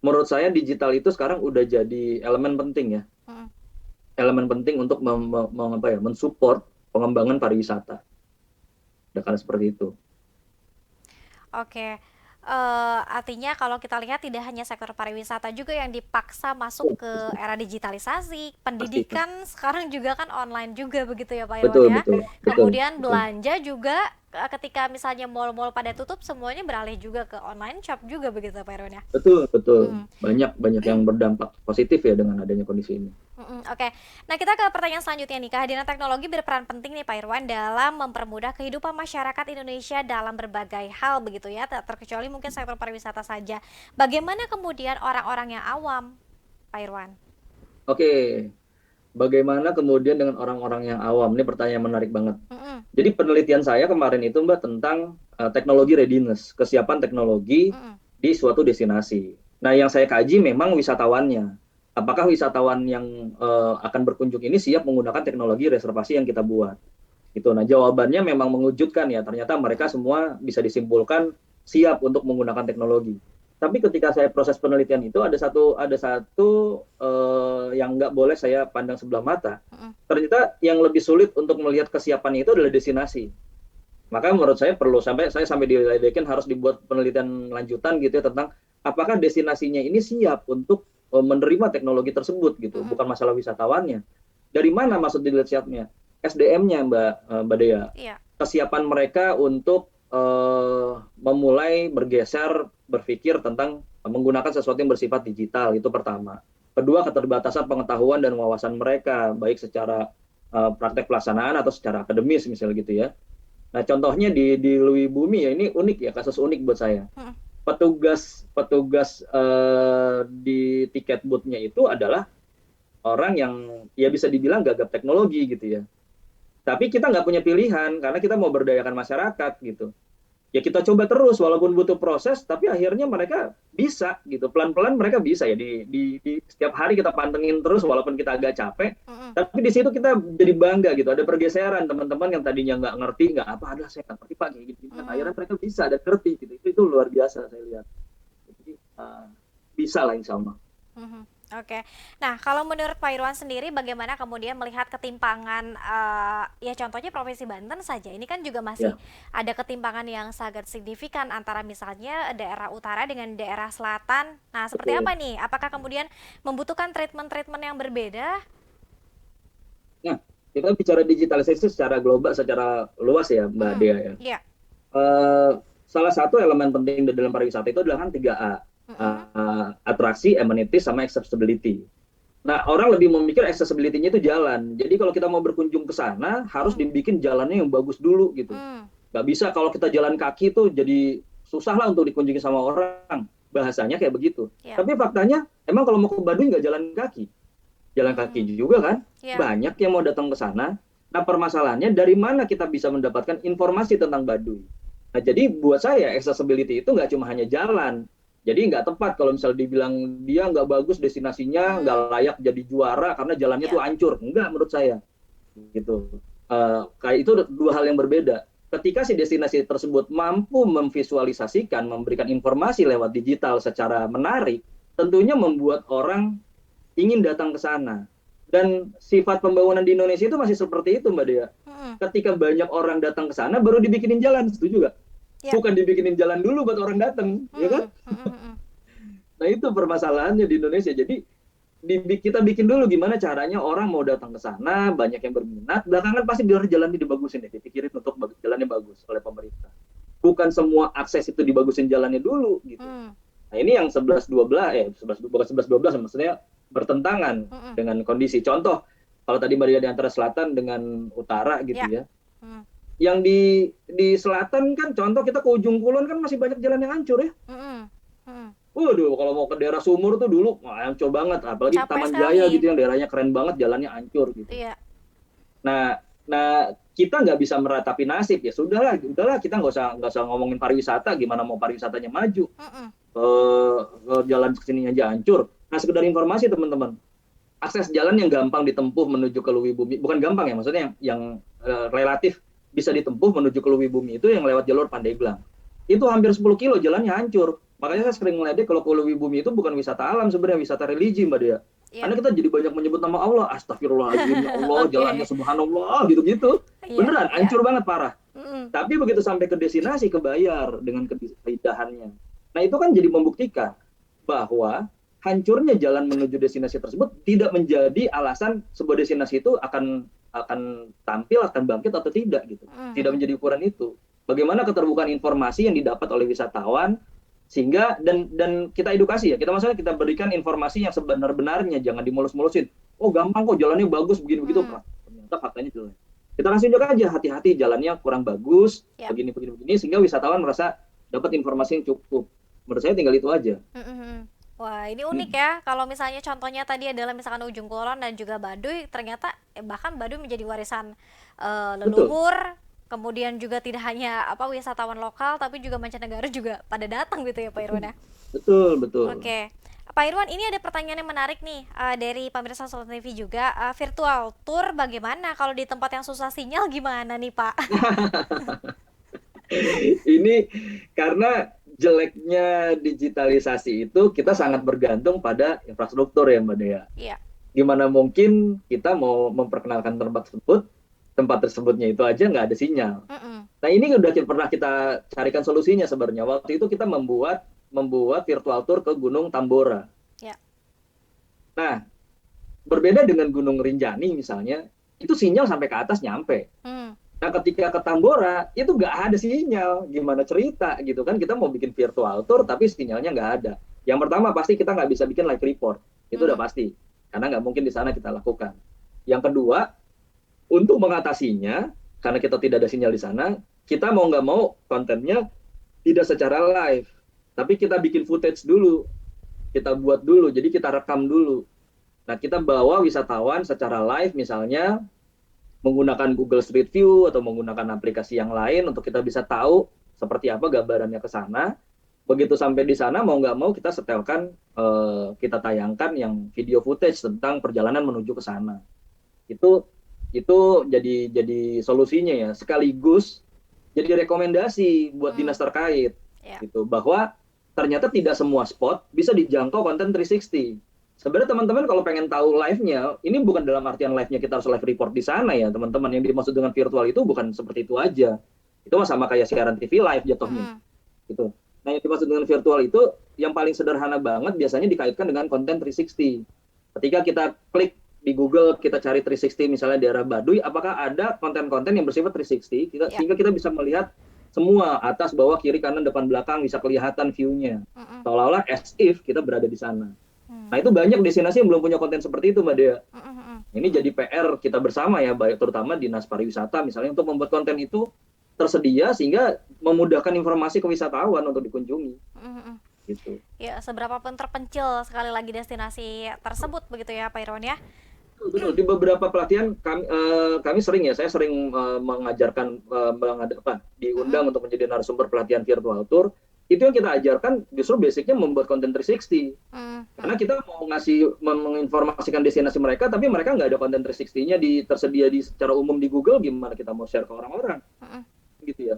menurut saya digital itu sekarang udah jadi elemen penting ya, Hmm. elemen penting untuk mensupport pengembangan pariwisata. Udah karena seperti itu. Oke. Artinya kalau kita lihat tidak hanya sektor pariwisata juga yang dipaksa masuk Oh, ke era digitalisasi, pasti, pasti. pendidikan sekarang juga kan online juga begitu ya Pak Irwan Betul, ya. betul, betul, Kemudian betul. belanja juga ketika misalnya mal-mal pada tutup semuanya beralih juga ke online shop juga begitu Pak Irwan ya. Betul, betul. Mm. Banyak banyak yang berdampak positif ya dengan adanya kondisi ini. Oke. Nah, kita ke pertanyaan selanjutnya nih. Kehadiran teknologi berperan penting nih Pak Irwan dalam mempermudah kehidupan masyarakat Indonesia dalam berbagai hal begitu ya, tak terkecuali mungkin sektor pariwisata saja. Bagaimana kemudian orang-orang yang awam, Pak Irwan? Oke, bagaimana kemudian dengan orang-orang yang awam? Ini pertanyaan menarik banget. Mm-mm, Jadi penelitian saya kemarin itu Mbak tentang teknologi readiness, kesiapan teknologi mm-mm, di suatu destinasi. Nah, yang saya kaji memang wisatawannya. Apakah wisatawan yang akan berkunjung ini siap menggunakan teknologi reservasi yang kita buat? Gitu. Nah, jawabannya memang mengejutkan ya. Ternyata mereka mm-mm, semua bisa disimpulkan siap untuk menggunakan teknologi. Tapi ketika saya proses penelitian itu ada satu yang nggak boleh saya pandang sebelah mata. mm-mm, Ternyata yang lebih sulit untuk melihat kesiapan itu adalah destinasi. Maka menurut saya perlu sampai diledekin harus dibuat penelitian lanjutan gitu ya tentang apakah destinasinya ini siap untuk menerima teknologi tersebut gitu, mm-mm. bukan masalah wisatawannya. Dari mana maksud dilihat siapnya? SDM-nya Mbak Dea. Iya. Kesiapan mereka untuk memulai bergeser berpikir tentang menggunakan sesuatu yang bersifat digital itu pertama. Kedua, keterbatasan pengetahuan dan wawasan mereka baik secara praktek pelaksanaan atau secara akademis misalnya gitu ya. Nah, contohnya di Lui Bumi ya ini unik ya, kasus unik buat saya. Mm-mm, Petugas petugas di tiket booth-nya itu adalah orang yang ya bisa dibilang gagap teknologi gitu ya. Tapi kita nggak punya pilihan karena kita mau berdayakan masyarakat gitu. Ya kita coba terus walaupun butuh proses, tapi akhirnya mereka bisa gitu. Pelan-pelan mereka bisa ya di setiap hari kita pantengin terus walaupun kita agak capek. mm-mm, Tapi di situ kita jadi bangga gitu. Ada pergeseran teman-teman yang tadinya nggak ngerti, nggak apa, ada saya nggak ngerti pak kayak gitu. mm-mm, Akhirnya mereka bisa dan ngerti gitu. Itu luar biasa saya lihat. Jadi bisa lah insya Allah. mhm. Oke. Nah, kalau menurut Pak Irwan sendiri bagaimana kemudian melihat ketimpangan ya contohnya Provinsi Banten saja. Ini kan juga masih Ya, ada ketimpangan yang sangat signifikan antara misalnya daerah utara dengan daerah selatan. Nah, seperti betul. apa nih? Apakah kemudian membutuhkan treatment-treatment yang berbeda? Nah, kita bicara digitalisasi secara global, secara luas ya Mbak Mm-mm. Dea ya. Iya. Eh, Salah satu elemen penting di dalam pariwisata itu adalah kan 3A. Mm-mm. Atraksi, amenities, sama accessibility. Nah, orang lebih memikir accessibility-nya itu jalan. Jadi kalau kita mau berkunjung ke sana, harus Mm-mm. dibikin jalannya yang bagus dulu gitu. Mm. Nggak bisa kalau kita jalan kaki tuh jadi susah lah untuk dikunjungi sama orang. Bahasanya kayak begitu. Iya. Tapi faktanya, emang kalau mau ke Baduy nggak jalan kaki. Jalan kaki Mm. juga kan. Iya. Banyak yang mau datang ke sana. Nah, permasalahannya dari mana kita bisa mendapatkan informasi tentang Baduy? Nah, jadi buat saya accessibility itu nggak cuma hanya jalan. Jadi nggak tepat kalau misalnya dibilang dia nggak bagus destinasinya, nggak Mm. layak jadi juara karena jalannya tuh Iya. hancur. Enggak menurut saya. Gitu. Kayak itu dua hal yang berbeda. Ketika si destinasi tersebut mampu memvisualisasikan, memberikan informasi lewat digital secara menarik, tentunya membuat orang ingin datang ke sana. Dan sifat pembangunan di Indonesia itu masih seperti itu, Mbak Dea. Mm-mm. Ketika banyak orang datang ke sana, baru dibikinin jalan, setuju nggak? Iya. Bukan dibikinin jalan dulu buat orang datang, ya kan? Mm-mm. Mm-mm. Nah itu permasalahannya di Indonesia. Jadi kita bikin dulu gimana caranya orang mau datang ke sana, banyak yang berminat, belakangan pasti jalannya dibagusin deh, dipikirin untuk jalannya bagus oleh pemerintah. Bukan semua akses itu dibagusin jalannya dulu gitu. Mm. Nah, ini yang 11-12 bukan 11-12 maksudnya bertentangan Mm-mm. dengan kondisi. Contoh, kalau tadi Mbak Dia di antara selatan dengan utara gitu Iya. ya. Mm. Yang di selatan kan contoh kita ke ujung kulon kan masih banyak jalan yang hancur ya. Mm-mm. Mm. Waduh, kalau mau ke daerah Sumur tuh dulu wah, hancur banget, apalagi Capek Taman Jaya sekali. gitu yang daerahnya keren banget, jalannya hancur gitu. Iya. Nah, nah kita nggak bisa meratapi nasib, ya udahlah kita nggak usah ngomongin pariwisata, gimana mau pariwisatanya maju, Mm-mm. jalan kesininya aja hancur. Nah, sekedar informasi teman-teman, akses jalan yang gampang ditempuh menuju ke Luwi Bumi, bukan gampang ya, maksudnya yang relatif bisa ditempuh menuju ke Luwi Bumi itu yang lewat jalur Pandeglang. Itu hampir 10 kilo jalannya hancur. Makanya saya sering meledek kalau ke Luwi Bumi itu bukan wisata alam sebenarnya, wisata religi Mbak Dea. Iya. Karena kita jadi banyak menyebut nama Allah, astagfirullahaladzim, ya Allah, jalannya Oke. subhanallah, gitu-gitu. Iya, Beneran, iya. hancur banget, parah. Mm-mm. Tapi begitu sampai ke destinasi, kebayar dengan keindahannya. Nah, itu kan jadi membuktikan bahwa hancurnya jalan menuju destinasi tersebut tidak menjadi alasan sebuah destinasi itu akan tampil, akan bangkit atau tidak gitu. Tidak Mm-mm. menjadi ukuran itu. Bagaimana keterbukaan informasi yang didapat oleh wisatawan sehingga dan kita edukasi ya. Kita maksudnya kita berikan informasi yang sebenar-benarnya, jangan dimulus-mulusin. Oh, gampang kok, jalannya bagus begini begitu. Mm. Ternyata faktanya jelek. Kita kasih juga aja, hati-hati, jalannya kurang bagus, Yap. begini begini begini, sehingga wisatawan merasa dapat informasi yang cukup. Menurut saya tinggal itu aja. Mm-mm. Wah, ini unik Hmm, ya. Kalau misalnya contohnya tadi adalah misalkan Ujung Kulon dan juga Baduy, ternyata bahkan Baduy menjadi warisan betul, leluhur. Kemudian juga tidak hanya apa wisatawan lokal, tapi juga mancanegara juga pada datang gitu ya Pak Irwan ya. betul, betul. Oke, Pak Irwan, ini ada pertanyaan yang menarik nih dari pemirsa Sultan TV juga. Virtual tour bagaimana? Kalau di tempat yang susah sinyal gimana nih Pak? Ini karena jeleknya digitalisasi itu kita sangat Mm-mm. bergantung pada infrastruktur ya Mbak Dea. Iya. Gimana mungkin kita mau memperkenalkan tempat tersebutnya itu aja nggak ada sinyal. Mm-mm. Nah, ini udah pernah kita carikan solusinya sebenarnya. Waktu itu kita membuat virtual tour ke Gunung Tambora. Ya. Nah, berbeda dengan Gunung Rinjani misalnya, itu sinyal sampai ke atas nyampe. Mm. Nah, ketika ke Tambora, itu nggak ada sinyal. Gimana cerita gitu kan? Kita mau bikin virtual tour, tapi sinyalnya nggak ada. Yang pertama, pasti kita nggak bisa bikin live report. Itu udah Mm. pasti. Karena nggak mungkin di sana kita lakukan. Yang kedua, untuk mengatasinya, karena kita tidak ada sinyal di sana, kita mau nggak mau kontennya tidak secara live. Tapi kita bikin footage dulu. Kita buat dulu, jadi kita rekam dulu. Nah, kita bawa wisatawan secara live misalnya, menggunakan Google Street View atau menggunakan aplikasi yang lain untuk kita bisa tahu seperti apa gambarannya ke sana. Begitu sampai di sana mau nggak mau kita setelkan, kita tayangkan yang video footage tentang perjalanan menuju ke sana. Itu jadi solusinya ya. Sekaligus jadi rekomendasi buat Mm. dinas terkait Ya. gitu bahwa ternyata tidak semua spot bisa dijangkau konten 360. Sebenarnya teman-teman kalau pengen tahu live-nya, ini bukan dalam artian live-nya kita harus live report di sana ya, teman-teman. Yang dimaksud dengan virtual itu bukan seperti itu aja. Itu sama kayak siaran TV live jatuhnya, Mm-mm. gitu. Nah, yang dimaksud dengan virtual itu yang paling sederhana banget biasanya dikaitkan dengan konten 360. Ketika kita klik di Google, kita cari 360 misalnya daerah Baduy, apakah ada konten-konten yang bersifat 360 Ya. sehingga kita bisa melihat semua atas, bawah, kiri, kanan, depan, belakang bisa kelihatan view-nya. Mm-mm. Seolah-olah as if kita berada di sana. Nah, Mm. itu banyak destinasi yang belum punya konten seperti itu, Mbak Dea. Mm-mm. Mm-mm. Ini jadi PR kita bersama ya, baik terutama Dinas Pariwisata misalnya untuk membuat konten itu tersedia sehingga memudahkan informasi ke wisatawan untuk dikunjungi, Mm-mm. gitu. Ya, seberapa pun terpencil sekali lagi destinasi tersebut begitu ya Pak Irwan ya. Betul, di beberapa pelatihan kami sering ya, saya sering mengajarkan, Mm-mm. diundang untuk menjadi narasumber pelatihan virtual tour. Itu yang kita ajarkan justru basicnya membuat konten 360. Karena Mm-mm. kita mau menginformasikan destinasi mereka, tapi mereka nggak ada konten 360-nya tersedia secara umum di Google, gimana kita mau share ke orang-orang, Mm-mm. gitu ya.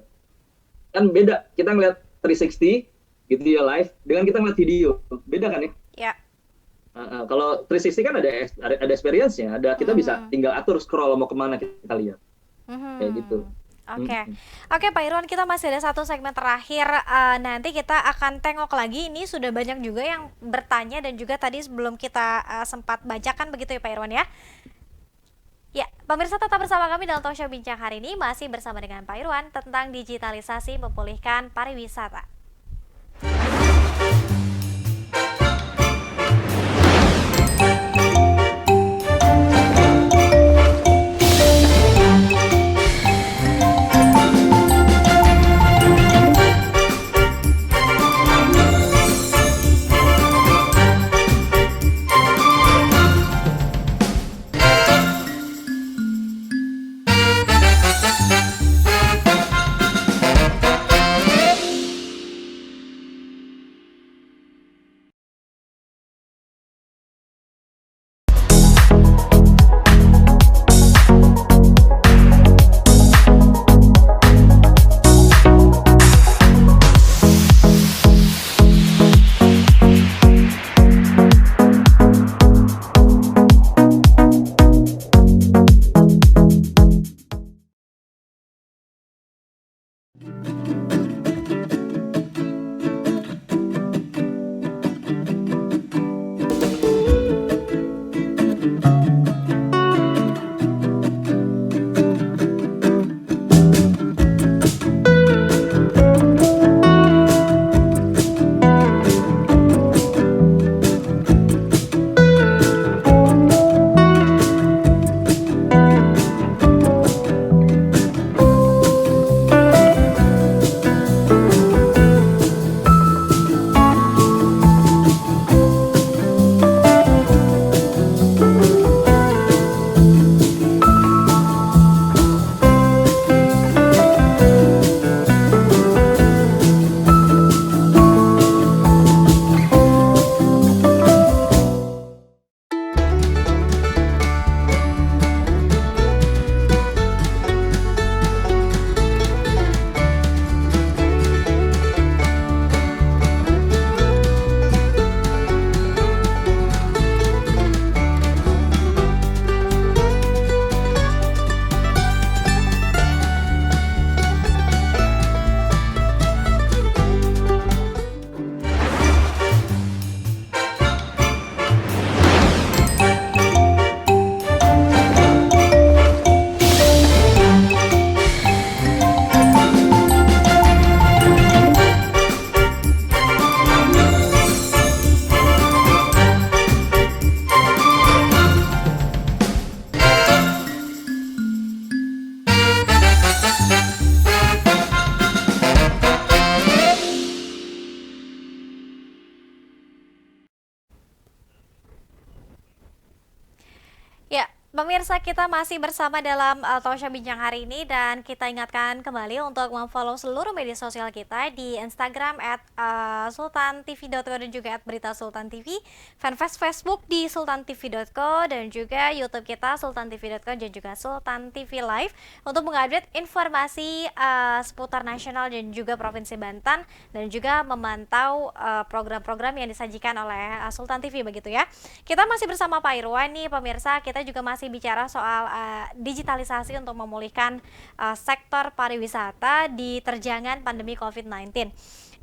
Kan beda, kita ngeliat 360, gitu ya live, dengan kita ngeliat video, beda kan ya? Ya. Kalau 360 kan ada experience-nya, kita bisa Mm-mm. tinggal atur scroll mau kemana kita lihat, kayak gitu. Mhm. Oke, Mm-mm. oke Pak Irwan, kita masih ada satu segmen terakhir. Nanti kita akan tengok lagi. Ini sudah banyak juga yang bertanya dan juga tadi sebelum kita sempat bacakan begitu ya Pak Irwan ya. Ya, pemirsa tetap bersama kami dalam Talk Show Bincang hari ini masih bersama dengan Pak Irwan tentang digitalisasi memulihkan pariwisata. Pemirsa, kita masih bersama dalam Talkshow Bincang hari ini dan kita ingatkan kembali untuk memfollow seluruh media sosial kita di Instagram @sultantv.co dan juga @beritasultantv, fanpage Facebook di sultantv.co dan juga YouTube kita sultantv.co dan juga Sultan TV Live untuk mengupdate informasi seputar nasional dan juga Provinsi Banten dan juga memantau program-program yang disajikan oleh Sultan TV begitu ya. Kita masih bersama Pak Irwan nih pemirsa, kita juga masih bicara soal digitalisasi untuk memulihkan sektor pariwisata di terjangan pandemi COVID-19.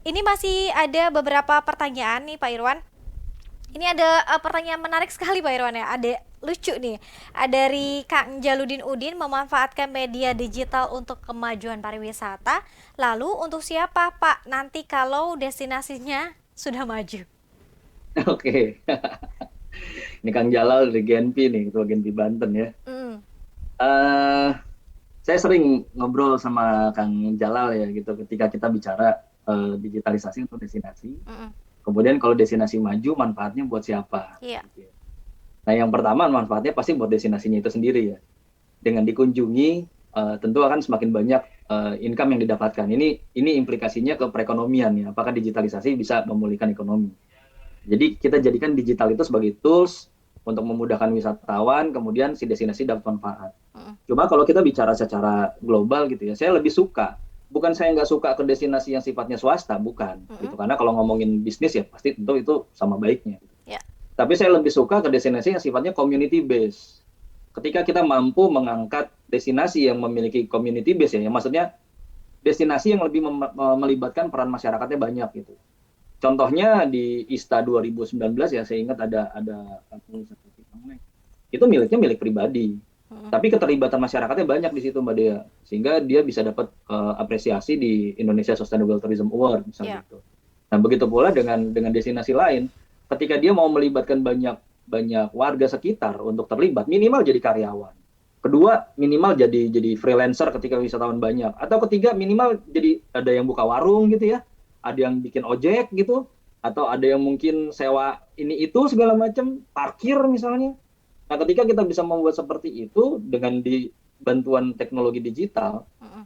Ini masih ada beberapa pertanyaan nih Pak Irwan. Ini ada pertanyaan menarik sekali Pak Irwan ya, ada lucu nih. Dari Kang Jaludin Udin, memanfaatkan media digital untuk kemajuan pariwisata. Lalu untuk siapa Pak nanti kalau destinasinya sudah maju? Oke, ini Kang Jalal dari Genpi nih, Ketua Genpi Banten ya. Mm, Eh, saya sering ngobrol sama Kang Jalal ya gitu ketika kita bicara digitalisasi untuk destinasi. mm, Kemudian kalau destinasi maju, manfaatnya buat siapa? iya. Gitu ya. Nah, yang pertama manfaatnya pasti buat destinasinya itu sendiri ya. Dengan dikunjungi, tentu akan semakin banyak income yang didapatkan. Ini implikasinya ke perekonomian ya. Apakah digitalisasi bisa memulihkan ekonomi? Jadi kita jadikan digital itu sebagai tools untuk memudahkan wisatawan, kemudian si destinasi dapat manfaat. Mm, Cuma kalau kita bicara secara global gitu ya, saya lebih suka. Bukan saya nggak suka ke destinasi yang sifatnya swasta, bukan. Gitu. mm, Karena kalau ngomongin bisnis ya pasti tentu itu sama baiknya. ya. Tapi saya lebih suka ke destinasi yang sifatnya community based. Ketika kita mampu mengangkat destinasi yang memiliki community base ya, maksudnya destinasi yang lebih melibatkan peran masyarakatnya banyak gitu. Contohnya di ISTA 2019 ya, saya ingat ada itu milik pribadi. Mm, Tapi keterlibatan masyarakatnya banyak di situ Mbak Dea, sehingga dia bisa dapat apresiasi di Indonesia Sustainable Tourism Award misalnya ya. gitu. Nah begitu pula dengan destinasi lain, ketika dia mau melibatkan banyak banyak warga sekitar untuk terlibat, minimal jadi karyawan. Kedua, minimal jadi freelancer ketika wisatawan banyak. Atau ketiga, minimal jadi ada yang buka warung gitu ya, ada yang bikin ojek gitu, atau ada yang mungkin sewa ini itu segala macam, parkir misalnya. Nah, ketika kita bisa membuat seperti itu dengan bantuan teknologi digital, Mm,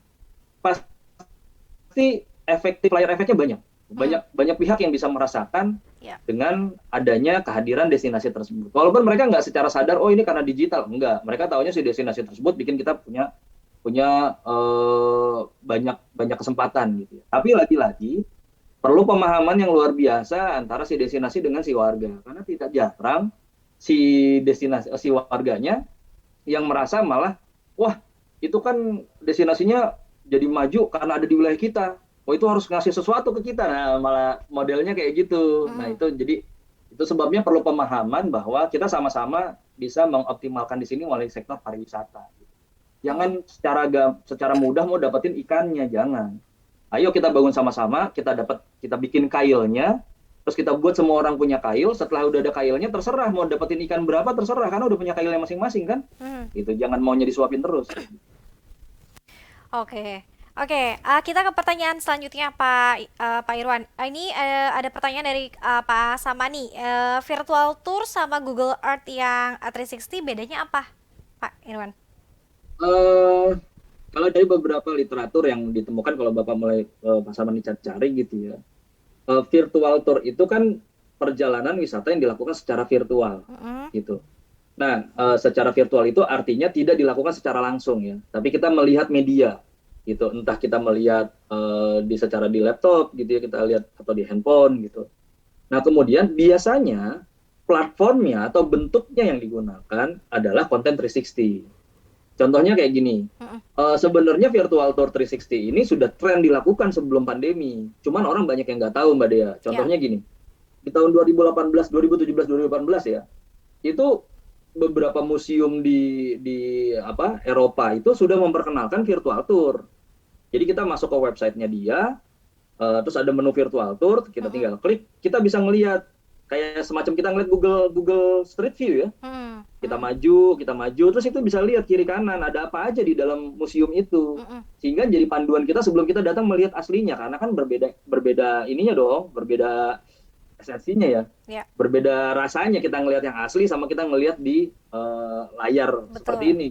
pasti efeknya banyak. mm, Banyak pihak yang bisa merasakan ya. dengan adanya kehadiran destinasi tersebut. Walaupun mereka nggak secara sadar, oh ini karena digital, enggak. Mereka tahunya si destinasi tersebut bikin kita punya punya banyak banyak kesempatan gitu ya. Tapi lagi-lagi perlu pemahaman yang luar biasa antara si destinasi dengan si warga, karena tidak jarang si warganya yang merasa malah, wah itu kan destinasinya jadi maju karena ada di wilayah kita. Oh itu harus ngasih sesuatu ke kita. Nah, malah modelnya kayak gitu. Nah Mm, itu jadi itu sebabnya perlu pemahaman bahwa kita sama-sama bisa mengoptimalkan di sini melalui sektor pariwisata. mm, Jangan secara mudah mau dapetin ikannya, jangan. Ayo kita bangun sama-sama, kita bikin kailnya, terus kita buat semua orang punya kail. Setelah udah ada kailnya, terserah mau dapetin ikan berapa, terserah karena udah punya kailnya masing-masing kan. mm. Gitu, jangan maunya disuapin terus. Oke, oke. Kita ke pertanyaan selanjutnya Pak Irwan. Ini ada pertanyaan dari Pak Samani. Virtual tour sama Google Earth yang 360 bedanya apa, Pak Irwan? Eh, Kalau dari beberapa literatur yang ditemukan, kalau Bapak mulai pasaman cari gitu ya, virtual tour itu kan perjalanan wisata yang dilakukan secara virtual Mm-mm. gitu. Nah, secara virtual itu artinya tidak dilakukan secara langsung ya, tapi kita melihat media gitu. Entah kita melihat secara di laptop gitu ya, kita lihat atau di handphone gitu. Nah, kemudian biasanya platformnya atau bentuknya yang digunakan adalah konten 360. Contohnya kayak gini, Mm-mm. sebenarnya virtual tour 360 ini sudah tren dilakukan sebelum pandemi. Cuman orang banyak yang nggak tahu Mbak Dea. Ya. Contohnya gini, di tahun 2018, 2017, 2018 ya, itu beberapa museum di Eropa itu sudah memperkenalkan virtual tour. Jadi kita masuk ke websitenya dia, terus ada menu virtual tour, kita Mm-mm. tinggal klik, kita bisa ngelihat kayak semacam kita ngeliat Google Street View ya. Mm, Kita mm, maju, terus itu bisa lihat kiri kanan ada apa aja di dalam museum itu. mm-mm. Sehingga jadi panduan kita sebelum kita datang melihat aslinya, karena kan berbeda ininya dong, berbeda esensinya ya. Ya, Berbeda rasanya kita ngelihat yang asli sama kita ngelihat di layar seperti betul. ini.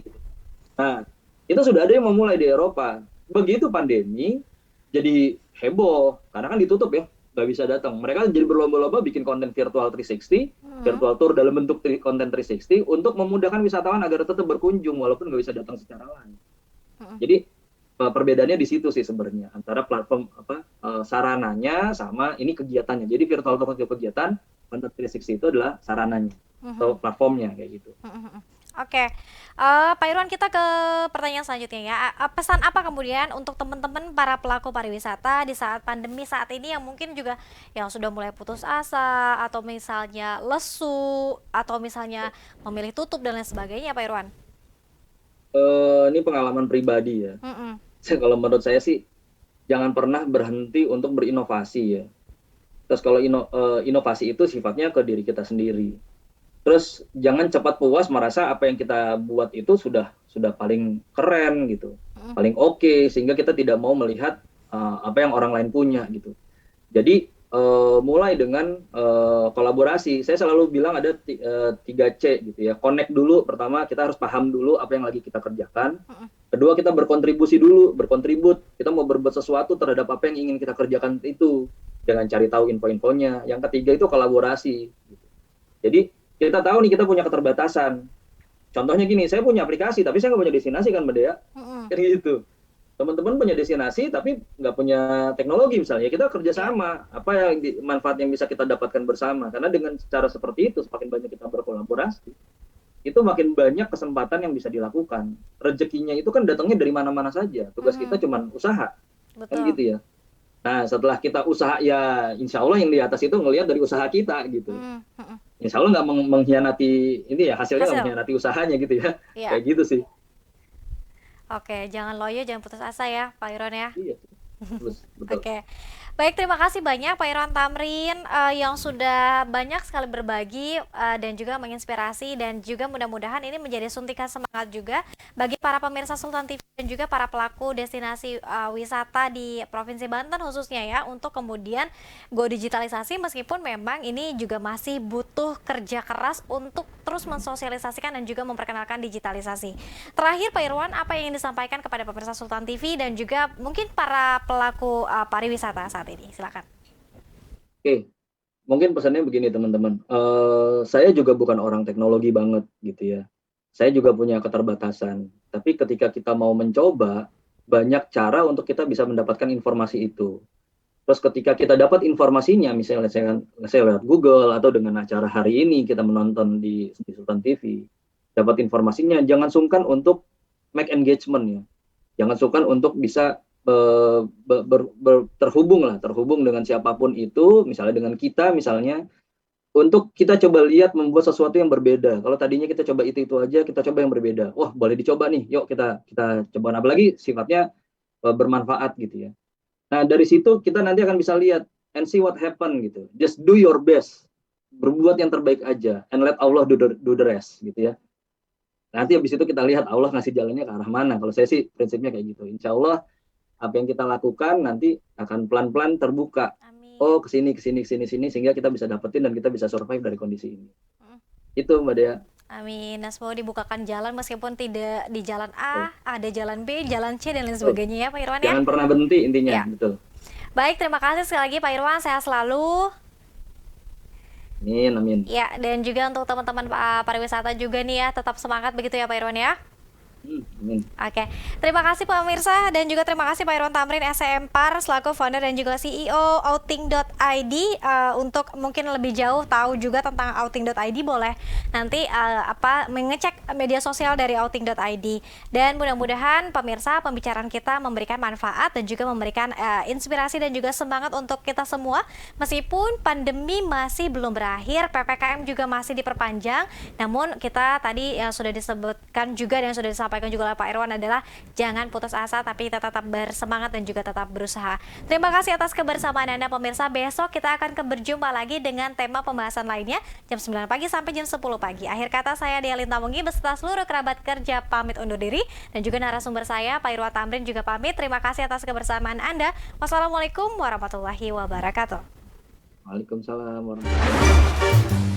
Nah, itu sudah ada yang memulai di Eropa. Begitu pandemi, jadi heboh karena kan ditutup ya, nggak bisa datang. Mereka jadi berlomba-lomba bikin konten virtual 360, Mhm, virtual tour dalam bentuk konten 360 untuk memudahkan wisatawan agar tetap berkunjung walaupun nggak bisa datang secara live. mhm, Jadi perbedaannya di situ sih sebenarnya antara platform sarananya sama ini kegiatannya. Jadi virtual tour untuk kegiatan, konten 360 itu adalah sarananya atau mhm, platformnya kayak gitu. mhm, mhm. Oke, Pak Irwan, kita ke pertanyaan selanjutnya ya. Pesan apa kemudian untuk teman-teman para pelaku pariwisata di saat pandemi saat ini yang mungkin juga yang sudah mulai putus asa atau misalnya lesu atau misalnya memilih tutup dan lain sebagainya, Pak Irwan? Ini pengalaman pribadi ya. Mhm, Kalau menurut saya sih jangan pernah berhenti untuk berinovasi ya. Terus kalau inovasi itu sifatnya ke diri kita sendiri. Terus jangan cepat puas merasa apa yang kita buat itu sudah paling keren gitu, mhm, paling oke sehingga kita tidak mau melihat apa yang orang lain punya gitu. Jadi mulai dengan kolaborasi. Saya selalu bilang ada 3C gitu ya. Connect dulu, pertama kita harus paham dulu apa yang lagi kita kerjakan. mhm, Kedua, kita berkontribusi dulu, berkontribut. Kita mau berbuat sesuatu terhadap apa yang ingin kita kerjakan itu dengan cari tahu info-infonya. Yang ketiga itu kolaborasi. Jadi kita tahu nih kita punya keterbatasan. Contohnya gini, saya punya aplikasi tapi saya nggak punya destinasi kan, Mbak Dea? mhm. Kan gitu. Teman-teman punya destinasi tapi nggak punya teknologi misalnya, kita Iya, kerjasama. Apa yang manfaat yang bisa kita dapatkan bersama? Karena dengan cara seperti itu, semakin banyak kita berkolaborasi, itu makin banyak kesempatan yang bisa dilakukan. Rezekinya itu kan datangnya dari mana-mana saja. Tugas kita mhm, cuma usaha, kan betul. gitu ya. Nah, setelah kita usaha ya, insya Allah yang di atas itu ngelihat dari usaha kita gitu. Mhm, mhm. Insya Allah nggak mengkhianati ini ya, hasilnya nggak Hasil? mengkhianati usahanya gitu ya. Iya. Kayak gitu sih. Oke, jangan loyo, jangan putus asa ya, Pak Irwan ya. Iya, terus betul. Oke. Baik, terima kasih banyak Pak Irwan Tamrin yang sudah banyak sekali berbagi dan juga menginspirasi dan juga mudah-mudahan ini menjadi suntikan semangat juga bagi para pemirsa Sultan TV dan juga para pelaku destinasi wisata di Provinsi Banten khususnya ya untuk kemudian go digitalisasi meskipun memang ini juga masih butuh kerja keras untuk terus mensosialisasikan dan juga memperkenalkan digitalisasi. Terakhir Pak Irwan, apa yang ingin disampaikan kepada pemirsa Sultan TV dan juga mungkin para pelaku pariwisata saat ini? Silakan. Oke, mungkin pesannya begini teman-teman. Saya juga bukan orang teknologi banget gitu ya. Saya juga punya keterbatasan. Tapi ketika kita mau mencoba, banyak cara untuk kita bisa mendapatkan informasi itu. Terus ketika kita dapat informasinya, misalnya saya lewat Google atau dengan acara hari ini kita menonton di Sultan TV, dapat informasinya, jangan sungkan untuk make engagement ya. Jangan sungkan untuk bisa terhubung dengan siapapun itu, misalnya dengan kita misalnya, untuk kita coba lihat membuat sesuatu yang berbeda. Kalau tadinya kita coba itu aja, kita coba yang berbeda. Wah, boleh dicoba nih. Yuk kita kita coba. Apalagi sifatnya bermanfaat gitu ya. Nah, dari situ kita nanti akan bisa lihat and see what happen gitu. Just do your best. Berbuat yang terbaik aja and let Allah do the rest gitu ya. Nanti habis itu kita lihat Allah ngasih jalannya ke arah mana. Kalau saya sih prinsipnya kayak gitu. Insya Allah apa yang kita lakukan nanti akan pelan-pelan terbuka. Amin. Oh, kesini, kesini, kesini, sini, sehingga kita bisa dapetin dan kita bisa survive dari kondisi ini. Mm. Itu, Mbak Dea. Amin. Nah, semoga dibukakan jalan meskipun tidak di jalan Betul. A, ada jalan B, jalan C dan lain Betul. sebagainya ya Pak Irwan ya. Jangan pernah berhenti intinya, Ya. betul. Baik, terima kasih sekali lagi Pak Irwan. Sehat selalu. Amin, amin. Ya, dan juga untuk teman-teman pariwisata juga nih ya, tetap semangat begitu ya Pak Irwan ya. Amin. Oke, terima kasih pemirsa dan juga terima kasih Pak Irwan Tamrin SCM Par selaku founder dan juga CEO outing.id. Untuk mungkin lebih jauh tahu juga tentang outing.id boleh nanti mengecek media sosial dari outing.id. Dan mudah-mudahan pemirsa pembicaraan kita memberikan manfaat dan juga memberikan inspirasi dan juga semangat untuk kita semua meskipun pandemi masih belum berakhir, PPKM juga masih diperpanjang. Namun kita tadi yang sudah disebutkan juga dan sudah disampaikan juga oleh Pak Irwan adalah jangan putus asa tapi kita tetap bersemangat dan juga tetap berusaha. Terima kasih atas kebersamaan Anda pemirsa. Besok kita akan berjumpa lagi dengan tema pembahasan lainnya jam 9 pagi sampai jam 10 pagi. Akhir kata saya Dea Linta Munggi beserta seluruh kerabat kerja pamit undur diri dan juga narasumber saya Pak Irwan Tamrin juga pamit. Terima kasih atas kebersamaan Anda. Wassalamualaikum warahmatullahi wabarakatuh. Waalaikumsalam warahmatullahi wabarakatuh.